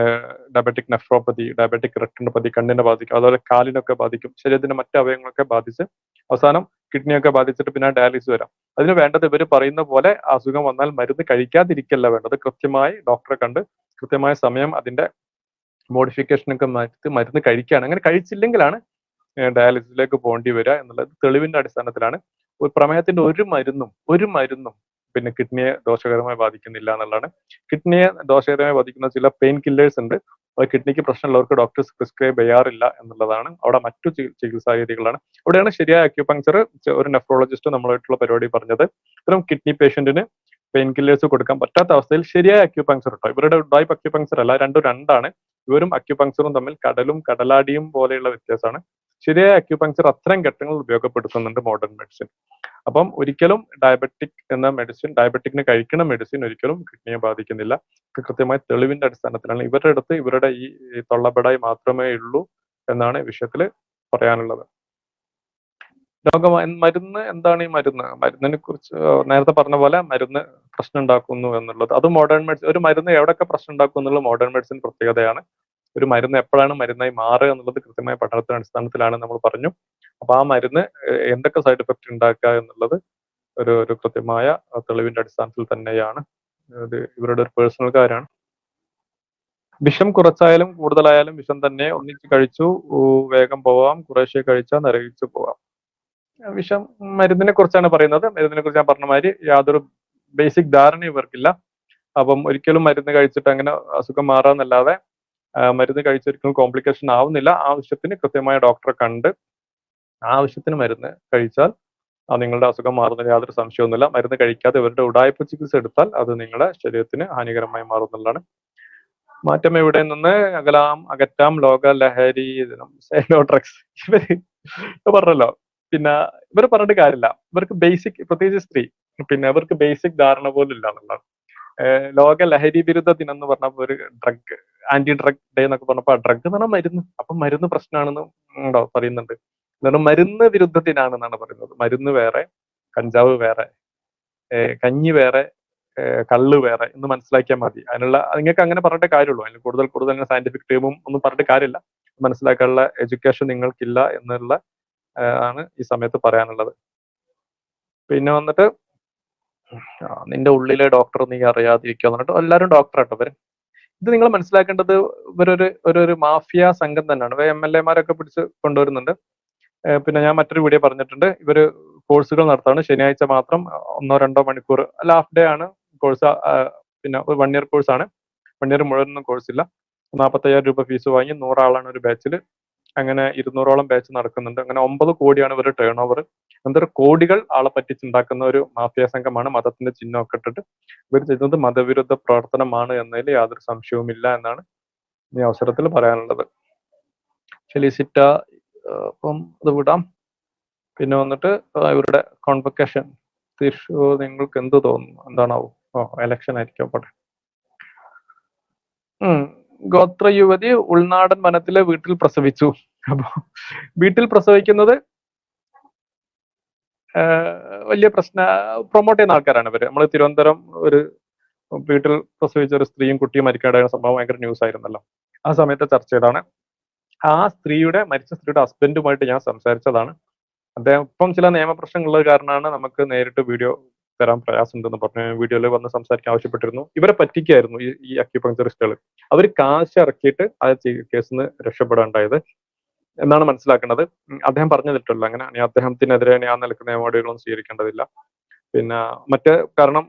ഡയബറ്റിക് നെഫ്രോപ്പതി, ഡയബറ്റിക് റെറ്റിനോപ്പതി കണ്ണിനെ ബാധിക്കും, അതുപോലെ കാലിനൊക്കെ ബാധിക്കും, ശരീരത്തിന്റെ മറ്റു അവയവങ്ങളൊക്കെ ബാധിച്ച് അവസാനം കിഡ്നിയൊക്കെ ബാധിച്ചിട്ട് പിന്നെ ഡയാലിസിസ് വരാം. അതിന് വേണ്ടത് ഇവർ പറയുന്ന പോലെ അസുഖം വന്നാൽ മരുന്ന് കഴിക്കാതിരിക്കല്ല വേണ്ടത്, കൃത്യമായി ഡോക്ടറെ കണ്ട് കൃത്യമായ സമയം അതിന്റെ മോഡിഫിക്കേഷനൊക്കെ മാറ്റി മരുന്ന് കഴിക്കുകയാണ്. അങ്ങനെ കഴിച്ചില്ലെങ്കിലാണ് ഡയാലിസിസിലേക്ക് പോകേണ്ടി വരിക എന്നുള്ളത് തെളിവിന്റെ അടിസ്ഥാനത്തിലാണ്. പ്രമേഹത്തിന്റെ ഒരു മരുന്നും പിന്നെ കിഡ്നിയെ ദോഷകരമായി ബാധിക്കുന്നില്ല എന്നുള്ളതാണ്. കിഡ്നിയെ ദോഷകരമായി ബാധിക്കുന്ന ചില പെയിൻ കില്ലേഴ്സ് ഉണ്ട്, അത് കിഡ്നിക്ക് പ്രശ്നമുള്ളവർക്ക് ഡോക്ടേഴ്സ് പ്രിസ്ക്രൈബ് ചെയ്യാറില്ല എന്നുള്ളതാണ്. അവിടെ മറ്റു ചികിത്സാ രീതികളാണ്. അവിടെയാണ് ശരിയായ അക്യൂപങ്ചർ ഒരു നെഫ്രോളജിസ്റ്റ് നമ്മളായിട്ടുള്ള പരിപാടി പറഞ്ഞത്. ഇത്തരം കിഡ്നി പേഷ്യന്റിന് പെയിൻ കില്ലേഴ്സ് കൊടുക്കാൻ പറ്റാത്ത അവസ്ഥയിൽ ശരിയായ അക്യൂപങ്ചർ കേട്ടോ. ഇവരുടെ ഉഡായിപ്പ് അക്യൂപങ്ചർ അല്ല, രണ്ടും രണ്ടാണ്. ഇവരും അക്യൂപങ്ചറും തമ്മിൽ കടലും കടലാടിയും പോലെയുള്ള വ്യത്യാസമാണ്. ശരിയായ അക്യൂപങ്ചർ അത്തരം ഘട്ടങ്ങൾ ഉപയോഗപ്പെടുത്തുന്നുണ്ട് മോഡേൺ മെഡിസിൻ. അപ്പം ഒരിക്കലും ഡയബറ്റിക് എന്ന മെഡിസിൻ, ഡയബറ്റിക്കിന് കഴിക്കുന്ന മെഡിസിൻ ഒരിക്കലും കിഡ്നിയെ ബാധിക്കുന്നില്ല. കൃത്യമായ തെളിവിന്റെ അടിസ്ഥാനത്തിലാണ്. ഇവരുടെ അടുത്ത് ഇവരുടെ ഈ തൊള്ളബടായി മാത്രമേ ഉള്ളൂ എന്നാണ് വിഷയത്തിൽ പറയാനുള്ളത്. മരുന്ന് എന്താണ്? ഈ മരുന്നിനെ കുറിച്ച് നേരത്തെ പറഞ്ഞ പോലെ മരുന്ന് പ്രശ്നം ഉണ്ടാക്കുന്നു എന്നുള്ളത് അത് മോഡേൺ മെഡിസിൻ. ഒരു മരുന്ന് എവിടെയൊക്കെ പ്രശ്നം ഉണ്ടാക്കും എന്നുള്ളത് മോഡേൺ മെഡിസിൻ പ്രത്യേകതയാണ്. ഒരു മരുന്ന് എപ്പോഴാണ് മരുന്നായി മാറുക എന്നുള്ളത് കൃത്യമായ പഠനത്തിന്റെ അടിസ്ഥാനത്തിലാണ് നമ്മൾ പറഞ്ഞു. അപ്പൊ ആ മരുന്ന് എന്തൊക്കെ സൈഡ് എഫക്ട് ഉണ്ടാക്കുക എന്നുള്ളത് ഒരു കൃത്യമായ തെളിവിന്റെ അടിസ്ഥാനത്തിൽ തന്നെയാണ്. ഇത് ഇവരുടെ ഒരു പേഴ്സണൽ കാര്യമാണ്. വിഷം കുറച്ചായാലും കൂടുതലായാലും വിഷം തന്നെ. ഒന്നിച്ച് കഴിച്ചു വേഗം പോവാം, കുറേശ്ശെ കഴിച്ചാൽ നരകിച്ചു പോവാം. വിഷം മരുന്നിനെ കുറിച്ചാണ് പറയുന്നത്. മരുന്നിനെ കുറിച്ച് ഞാൻ പറഞ്ഞ മാതിരി യാതൊരു ബേസിക് ധാരണ ഇവർക്കില്ല. അപ്പം ഒരിക്കലും മരുന്ന് കഴിച്ചിട്ട് അങ്ങനെ അസുഖം മാറാന്നല്ലാതെ മരുന്ന് കഴിച്ചൊരിക്കലും കോംപ്ലിക്കേഷൻ ആവുന്നില്ല. ആവശ്യത്തിന് കൃത്യമായ ഡോക്ടറെ കണ്ട് ആവശ്യത്തിന് മരുന്ന് കഴിച്ചാൽ നിങ്ങളുടെ അസുഖം മാറുന്നതിന് യാതൊരു സംശയമൊന്നുമില്ല. മരുന്ന് കഴിക്കാതെ ഇവരുടെ ഉഡായിപ്പ് ചികിത്സ എടുത്താൽ അത് നിങ്ങളുടെ ശരീരത്തിന് ഹാനികരമായി മാറുന്നുള്ളതാണ്. മാറ്റം എവിടെ നിന്ന് അകറ്റാം ലോക ലഹരി ഡ്രഗ്സ്. ഇവര് പറഞ്ഞല്ലോ, പിന്നെ ഇവർ പറഞ്ഞിട്ട് കാര്യമില്ല. ഇവർക്ക് ബേസിക്, പ്രത്യേകിച്ച് സ്ത്രീ, പിന്നെ അവർക്ക് ബേസിക് ധാരണ പോലും ഇല്ല എന്നുള്ളതാണ്. ലോക ലഹരി വിരുദ്ധ ദിനം എന്ന് പറഞ്ഞപ്പോൾ ഒരു ഡ്രഗ് ആന്റി ഡ്രഗ് ഡേ എന്നൊക്കെ പറഞ്ഞപ്പോ ഡ്രഗ് എന്ന് പറഞ്ഞാൽ മരുന്ന്, അപ്പൊ മരുന്ന് പ്രശ്നമാണെന്ന് ഉണ്ടോ പറയുന്നുണ്ട്. എന്താണ് മരുന്ന് വിരുദ്ധ ദിനാണെന്നാണ് പറയുന്നത്. മരുന്ന് വേറെ, കഞ്ചാവ് വേറെ, കഞ്ഞി വേറെ, കള്ള് വേറെ എന്ന് മനസ്സിലാക്കിയാൽ മതി. നിങ്ങൾക്ക് അങ്ങനെ പറഞ്ഞിട്ടേ കാര്യമുള്ളൂ. അതിന് കൂടുതൽ സയന്റിഫിക് ടീമും ഒന്നും പറഞ്ഞിട്ട് കാര്യമില്ല. മനസ്സിലാക്കാനുള്ള എഡ്യൂക്കേഷൻ നിങ്ങൾക്കില്ല എന്നുള്ള ആണ് ഈ സമയത്ത് പറയാനുള്ളത്. പിന്നെ വന്നിട്ട് നിന്റെ ഉള്ളിലെ ഡോക്ടർ നീ അറിയാതിരിക്കുക എന്നിട്ട് എല്ലാവരും ഡോക്ടറാട്ടോ ഇവര്. ഇത് നിങ്ങൾ മനസ്സിലാക്കേണ്ടത് ഒരു മാഫിയ സംഘം തന്നെയാണ്. MLA-മാരൊക്കെ പിടിച്ച് കൊണ്ടുവരുന്നുണ്ട്. പിന്നെ ഞാൻ മറ്റൊരു വീഡിയോ പറഞ്ഞിട്ടുണ്ട്, ഇവര് കോഴ്സുകൾ നടത്താണ്. ശനിയാഴ്ച മാത്രം 1-2 മണിക്കൂർ, അല്ല ഹാഫ് ഡേ ആണ് കോഴ്സ്. പിന്നെ ഒരു 1 ഇയർ കോഴ്സാണ്. 1 ഇയർ മുഴുവനൊന്നും കോഴ്സില്ല. 45,000 രൂപ ഫീസ് വാങ്ങി 100 ആളാണ് ഒരു ബാച്ചിൽ. അങ്ങനെ 200ഓളം ബാച്ച് നടക്കുന്നുണ്ട്. അങ്ങനെ 9 കോടിയാണ് ഇവർ ടേൺ ഓവർ. എന്തൊരു കോടികൾ ആളെ പറ്റിച്ചുണ്ടാക്കുന്ന ഒരു മാഫിയ സംഘമാണ്. മതത്തിന്റെ ചിഹ്നമൊക്കെ ഇട്ടിട്ട് ഇവർ ചെയ്യുന്നത് മതവിരുദ്ധ പ്രവർത്തനമാണ് എന്നതിൽ യാതൊരു സംശയവുമില്ല എന്നാണ് ഈ അവസരത്തിൽ പറയാനുള്ളത്. ഫെലിസിറ്റ, അപ്പം അത് വിടാം. പിന്നെ വന്നിട്ട് ഇവരുടെ കോൺവൊക്കേഷൻ നിങ്ങൾക്ക് എന്ത് തോന്നുന്നു? എന്താണാവോ? എലക്ഷൻ ആയിരിക്കും. പോട്ടെ. ഗോത്ര യുവതി ഉൾനാടൻ വനത്തിലെ വീട്ടിൽ പ്രസവിച്ചു. അപ്പൊ വീട്ടിൽ പ്രസവിക്കുന്നത് വലിയ പ്രൊമോട്ട് ചെയ്യുന്ന ആൾക്കാരാണ് ഇവര്. നമ്മൾ തിരുവനന്തപുരം ഒരു വീട്ടിൽ പ്രസവിച്ച ഒരു സ്ത്രീയും കുട്ടിയും മരിക്കാണ്ടായ സംഭവം ഭയങ്കര ന്യൂസ് ആയിരുന്നല്ലോ. ആ സമയത്ത് ചർച്ച ചെയ്താണ്. ആ മരിച്ച സ്ത്രീയുടെ ഹസ്ബൻഡുമായിട്ട് ഞാൻ സംസാരിച്ചതാണ്. അദ്ദേഹം ഇപ്പം ചില നിയമപ്രശ്നങ്ങളുള്ളത് കാരണമാണ് നമുക്ക് നേരിട്ട് വീഡിയോ തരാൻ പ്രയാസമുണ്ടെന്ന് പറഞ്ഞു. വീഡിയോയിൽ വന്ന് സംസാരിക്കാൻ ആവശ്യപ്പെട്ടിരുന്നു. ഇവരെ പറ്റിക്കായിരുന്നു ഈ അക്യുപങ്ചറിസ്റ്റുകൾ. അവർ കാശ് ഇറക്കിയിട്ട് ആ കേസിൽ നിന്ന് രക്ഷപ്പെടാണ്ടായത് എന്നാണ് മനസ്സിലാക്കുന്നത്. അദ്ദേഹം പറഞ്ഞിട്ടുള്ളൂ അങ്ങനെ. അദ്ദേഹത്തിനെതിരെ ആ നിലക്ക് നിയമനടപടികളൊന്നും സ്വീകരിക്കേണ്ടതില്ല. പിന്നെ കാരണം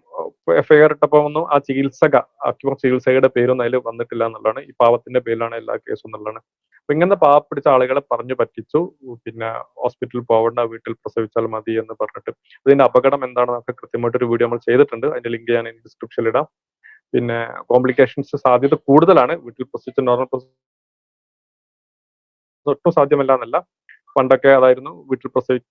FIR ഇട്ടപ്പോൾ ഒന്നും ആ ചികിത്സകയുടെ പേരൊന്നും അതിൽ വന്നിട്ടില്ല എന്നുള്ളതാണ്. ഈ പാവത്തിന്റെ പേരിലാണ് എല്ലാ കേസും എന്നുള്ളതാണ്. അപ്പൊ ഇങ്ങനത്തെ പാവപ്പിടിച്ച ആളുകളെ പറഞ്ഞു പറ്റിച്ചു. പിന്നെ ഹോസ്പിറ്റലിൽ പോകണ്ട, വീട്ടിൽ പ്രസവിച്ചാൽ മതി എന്ന് പറഞ്ഞിട്ട്. ഇതിന്റെ അപകടം എന്താണെന്നൊക്കെ കൃത്യമായിട്ടൊരു വീഡിയോ നമ്മൾ ചെയ്തിട്ടുണ്ട്. അതിന്റെ ലിങ്ക് ഞാൻ ഡിസ്ക്രിപ്ഷനിൽ ഇടാം. പിന്നെ കോംപ്ലിക്കേഷൻസ് സാധ്യത കൂടുതലാണ്. വീട്ടിൽ പ്രസവിച്ച നോർമൽ ഒട്ടും സാധ്യമല്ല എന്നല്ല. പണ്ടൊക്കെ അതായിരുന്നു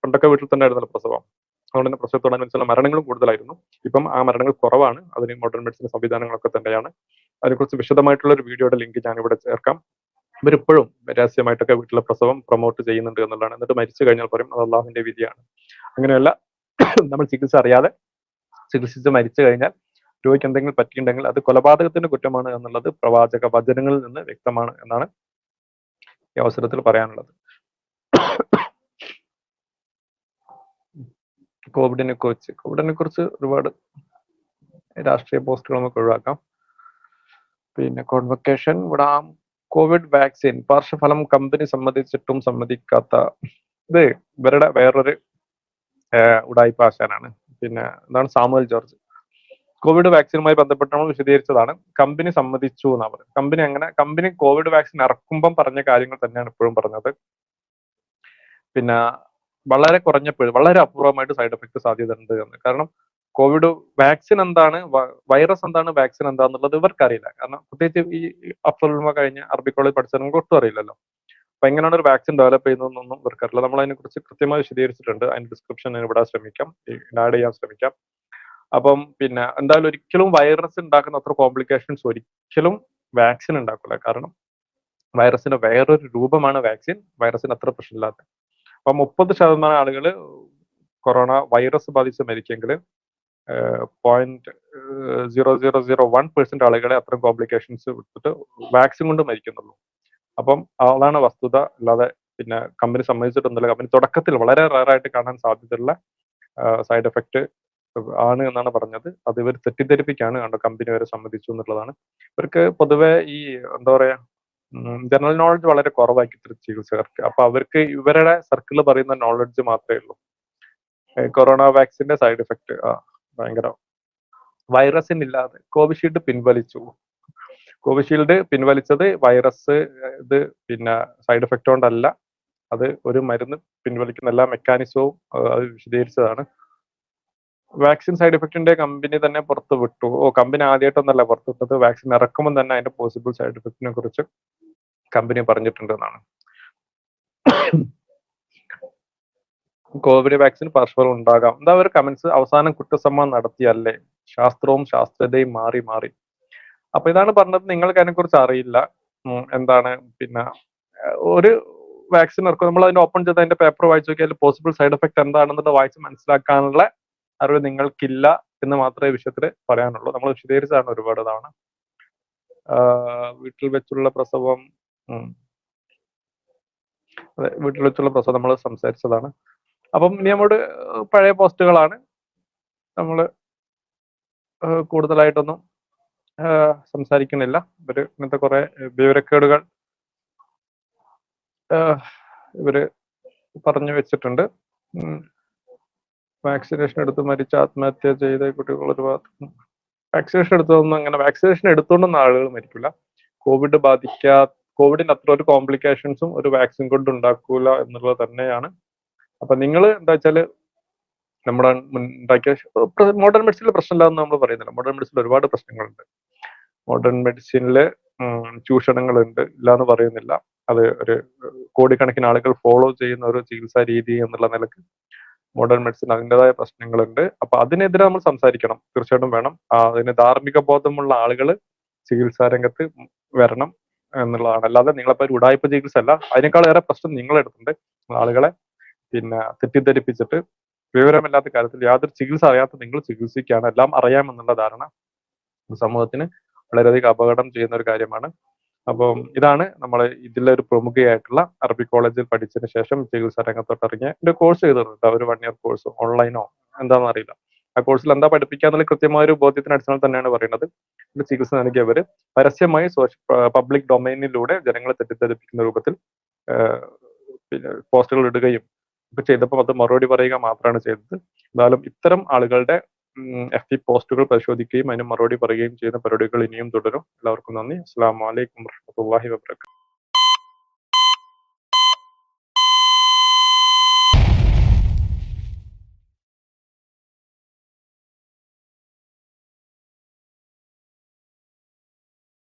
പണ്ടൊക്കെ വീട്ടിൽ തന്നെ ആയിരുന്നല്ലോ പ്രസവം. അതുകൊണ്ട് തന്നെ പ്രസവത്തോടനുബന്ധിച്ചുള്ള മരണങ്ങളും കൂടുതലായിരുന്നു. ഇപ്പം ആ മരണങ്ങൾ കുറവാണ്. അതിന് മോഡേൺ മെഡിസിൻ സംവിധാനങ്ങളൊക്കെ തന്നെയാണ്. അതിനെക്കുറിച്ച് വിശദമായിട്ടുള്ള ഒരു വീഡിയോയുടെ ലിങ്ക് ഞാൻ ഇവിടെ ചേർക്കാം. ഇവരിപ്പോഴും രഹസ്യമായിട്ടൊക്കെ വീട്ടിലെ പ്രസവം പ്രൊമോട്ട് ചെയ്യുന്നുണ്ട് എന്നുള്ളതാണ്. എന്നിട്ട് മരിച്ചു കഴിഞ്ഞാൽ പറയും അത് അള്ളാഹുവിന്റെ വിധിയാണ്. അങ്ങനെയല്ല, നമ്മൾ ചികിത്സ അറിയാതെ ചികിത്സിച്ച് മരിച്ചു കഴിഞ്ഞാൽ രോഗിക്ക് എന്തെങ്കിലും പറ്റിയിട്ടുണ്ടെങ്കിൽ അത് കൊലപാതകത്തിന്റെ കുറ്റമാണ് എന്നുള്ളത് പ്രവാചക വചനങ്ങളിൽ നിന്ന് വ്യക്തമാണ് എന്നാണ് ഈ അവസരത്തിൽ പറയാനുള്ളത്. കോവിഡിനെ കുറിച്ച് ഒരുപാട് രാഷ്ട്രീയ പോസ്റ്റുകൾ നമുക്ക് ഒഴിവാക്കാം. പിന്നെ കോൺവൊക്കേഷൻ വിടാം. കോവിഡ് വാക്സിൻ പാർശ്വഫലം കമ്പനി സമ്മതിച്ചിട്ടും സമ്മതിക്കാത്ത ഇത് ഇവരുടെ വേറൊരു ഉടായിപ്പ് ആശാനാണ്. പിന്നെ എന്താണ് സാമുവൽ ജോർജ്. കോവിഡ് വാക്സിനുമായി ബന്ധപ്പെട്ട് നമ്മൾ വിശദീകരിച്ചതാണ്. കമ്പനി സമ്മതിച്ചു എന്നാ പറയുന്നത്. കമ്പനി കോവിഡ് വാക്സിൻ ഇറക്കുമ്പം പറഞ്ഞ കാര്യങ്ങൾ തന്നെയാണ് ഇപ്പോഴും പറഞ്ഞത്. പിന്നെ വളരെ കുറഞ്ഞപ്പോഴും വളരെ അപൂർവമായിട്ട് സൈഡ് എഫക്ട് സാധ്യത ഉണ്ട് എന്ന്. കാരണം കോവിഡ് വാക്സിൻ എന്താണ്, വൈറസ് എന്താണ്, വാക്സിൻ എന്താന്നുള്ളത് ഇവർക്കറിയില്ല. കാരണം പ്രത്യേകിച്ച് ഈ അഫ്ലുമ കഴിഞ്ഞ് അറബി കോളേജ് പഠിച്ചവർക്ക് ഒട്ടും അറിയില്ലല്ലോ. അപ്പൊ എങ്ങനെയാണ് ഒരു വാക്സിൻ ഡെവലപ്പ് ചെയ്യുന്നതെന്നൊന്നും ഇവർക്കറിയില്ല. നമ്മൾ അതിനെ കുറിച്ച് കൃത്യമായി വിശദീകരിച്ചിട്ടുണ്ട്. അതിന്റെ ഡിസ്ക്രിപ്ഷൻ ഞാൻ ഇവിടെ ആഡ് ചെയ്യാൻ ശ്രമിക്കാം. അപ്പം പിന്നെ എന്തായാലും ഒരിക്കലും വൈറസ് ഉണ്ടാക്കുന്ന അത്ര കോംപ്ലിക്കേഷൻസ് ഒരിക്കലും വാക്സിൻ ഉണ്ടാക്കില്ല. കാരണം വൈറസിന്റെ വേറൊരു രൂപമാണ് വാക്സിൻ. വൈറസിന് അത്ര പ്രശ്നമില്ലാത്ത. അപ്പൊ 30% ആളുകൾ കൊറോണ വൈറസ് ബാധിച്ച് മരിക്കെങ്കിൽ 0.0001% ആളുകളെ അത്തരം കോംപ്ലിക്കേഷൻസ് വിട്ടിട്ട് വാക്സിൻ കൊണ്ട് മരിക്കുന്നുള്ളൂ. അപ്പം അതാണ് വസ്തുത. അല്ലാതെ പിന്നെ കമ്പനി സമ്മതിച്ചിട്ടൊന്നുമില്ല. കമ്പനി തുടക്കത്തിൽ വളരെ റയറായിട്ട് കാണാൻ സാധ്യതയുള്ള സൈഡ് എഫക്ട് ആണ് എന്നാണ് പറഞ്ഞത്. അത് ഇവർ തെറ്റിദ്ധരിപ്പിക്കാണ്. കണ്ടോ, കമ്പനി വരെ സമ്മതിച്ചു എന്നുള്ളതാണ്. ഇവർക്ക് പൊതുവെ ഈ എന്താ പറയാ ജനറൽ നോളജ് വളരെ കുറവാക്കി ചികിത്സകർക്ക്. അപ്പൊ അവർക്ക് ഇവരുടെ സർക്കിളിൽ പറയുന്ന നോളജ് മാത്രമേ ഉള്ളൂ. കൊറോണ വാക്സിന്റെ സൈഡ് എഫക്ട് ഭയങ്കര. വൈറസിനില്ലാതെ കോവിഷീൽഡ് പിൻവലിച്ചു. കോവിഷീൽഡ് പിൻവലിച്ചത് വൈറസ് ഇത് പിന്നെ സൈഡ് എഫക്ട് കൊണ്ടല്ല. അത് ഒരു മരുന്ന് പിൻവലിക്കുന്ന എല്ലാ മെക്കാനിസവും അത് വിശദീകരിച്ചതാണ്. വാക്സിൻ സൈഡ് എഫക്റ്റിന്റെ കമ്പനി തന്നെ പുറത്തു വിട്ടു. കമ്പനി ആദ്യമായിട്ടൊന്നല്ല പുറത്തു വിട്ടത്. വാക്സിൻ ഇറക്കുമ്പോൾ തന്നെ അതിന്റെ പോസിബിൾ സൈഡ് എഫക്റ്റിനെ കുറിച്ച് കമ്പനി പറഞ്ഞിട്ടുണ്ട് എന്നാണ്. കോവിഡ് വാക്സിൻ പാർശ്വഫലം ഉണ്ടാകാം. എന്താ ഒരു കമന്റ്സ്? അവസാനം കുറ്റസമ്മതം നടത്തിയല്ലേ, ശാസ്ത്രവും ശാസ്ത്രതയും മാറി മാറി. അപ്പൊ ഇതാണ് പറഞ്ഞത്. നിങ്ങൾക്ക് അതിനെ കുറിച്ച് അറിയില്ല. എന്താണ് പിന്നെ ഒരു വാക്സിൻ ഇറക്കും, നമ്മൾ അതിന്റെ ഓപ്പൺ ചെയ്ത് അതിന്റെ പേപ്പർ വായിച്ചു നോക്കിയാൽ പോസിബിൾ സൈഡ് എഫക്ട് എന്താണെന്നുള്ളത് വായിച്ച് മനസ്സിലാക്കാനുള്ള അറിവ് നിങ്ങൾക്കില്ല എന്ന് മാത്രമേ വിഷയത്തിൽ പറയാനുള്ളൂ. നമ്മൾ വിശദീകരിച്ചതാണ് ഒരുപാട് തവണ. വീട്ടിൽ വെച്ചുള്ള പ്രസവം വീട്ടിൽ വെച്ചുള്ള പ്രസവം നമ്മൾ സംസാരിച്ചതാണ്. അപ്പം ഇനി നമ്മോട് പഴയ പോസ്റ്റുകളാണ്. നമ്മൾ കൂടുതലായിട്ടൊന്നും സംസാരിക്കുന്നില്ല. ഇവര് ഇങ്ങനത്തെ കുറെ വിവരക്കേടുകൾ ഇവര് പറഞ്ഞു വെച്ചിട്ടുണ്ട്. വാക്സിനേഷൻ എടുത്ത് മരിച്ച് ആത്മഹത്യ ചെയ്ത കുട്ടികൾ ഒരുപാട്. വാക്സിനേഷൻ എടുത്തതൊന്നും അങ്ങനെ വാക്സിനേഷൻ എടുത്തുകൊണ്ടൊന്നും ആളുകൾ മരിക്കില്ല. കോവിഡിന് അത്ര ഒരു കോംപ്ലിക്കേഷൻസും ഒരു വാക്സിൻ കൊണ്ട് ഉണ്ടാക്കൂല എന്നുള്ളത് തന്നെയാണ്. അപ്പൊ നിങ്ങൾ എന്താ വെച്ചാല് നമ്മുടെ ഉണ്ടാക്കിയ മോഡേൺ മെഡിസിനിൽ പ്രശ്നമില്ലാന്ന് നമ്മൾ പറയുന്നില്ല. മോഡേൺ മെഡിസിനിൽ ഒരുപാട് പ്രശ്നങ്ങളുണ്ട്. മോഡേൺ മെഡിസിനില് ചൂഷണങ്ങളുണ്ട്, ഇല്ലാന്ന് പറയുന്നില്ല. അത് ഒരു കോടിക്കണക്കിന് ആളുകൾ ഫോളോ ചെയ്യുന്ന ഒരു ചികിത്സാ രീതി എന്നുള്ള നിലക്ക് മോഡേൺ മെഡിസിൻ അതിൻ്റെതായ പ്രശ്നങ്ങളുണ്ട്. അപ്പൊ അതിനെതിരെ നമ്മൾ സംസാരിക്കണം, തീർച്ചയായിട്ടും വേണം. അതിന് ധാർമ്മിക ബോധമുള്ള ആളുകൾ ചികിത്സാ രംഗത്ത് വരണം എന്നുള്ളതാണ്. അല്ലാതെ നിങ്ങളെപ്പോ ഒരു ഉടായ്പ ചികിത്സ അല്ല. അതിനേക്കാൾ ഏറെ പ്രശ്നം നിങ്ങളെടുത്തുണ്ട്. ആളുകളെ തെറ്റിദ്ധരിപ്പിച്ചിട്ട് വിവരമില്ലാത്ത കാര്യത്തിൽ യാതൊരു ചികിത്സ അറിയാത്ത നിങ്ങൾ ചികിത്സിക്കുകയാണ്. എല്ലാം അറിയാമെന്നുള്ള ധാരണ സമൂഹത്തിന് വളരെയധികം അപകടം ചെയ്യുന്ന ഒരു കാര്യമാണ്. അപ്പം ഇതാണ് നമ്മൾ ഇതിലെ ഒരു പ്രമുഖയായിട്ടുള്ള അറബി കോളേജിൽ പഠിച്ചതിന് ശേഷം ചികിത്സാ രംഗത്തോട്ട് ഇറങ്ങിയ ഒരു കോഴ്സ് ചെയ്തിട്ടുണ്ട്. ഒരു 1 ഇയർ കോഴ്സ്, ഓൺലൈനോ എന്താണെന്ന് അറിയില്ല. ആ കോഴ്സിൽ എന്താ പഠിപ്പിക്കാന്നുള്ള കൃത്യമായ ഒരു ബോധ്യത്തിന് അടിസ്ഥാനത്തിൽ തന്നെയാണ് പറയുന്നത്. ചികിത്സ നൽകിയവര് പരസ്യമായി പബ്ലിക് ഡൊമൈനിലൂടെ ജനങ്ങളെ തെറ്റിദ്ധരിപ്പിക്കുന്ന രൂപത്തിൽ പിന്നെ പോസ്റ്റുകൾ ഇടുകയും ഒക്കെ ചെയ്തപ്പോൾ അത് മറുപടി പറയുക മാത്രമാണ് ചെയ്തത്. എന്നാലും ഇത്തരം ആളുകളുടെ FB പോസ്റ്റുകൾ പരിശോധിക്കുകയും അതിന് മറുപടി പറയുകയും ചെയ്യുന്ന പരിപാടികൾ ഇനിയും തുടരും. എല്ലാവർക്കും നന്ദി. അസ്സലാമു അലൈക്കും വറഹ്മത്തുള്ളാഹി വബറകാതുഹു.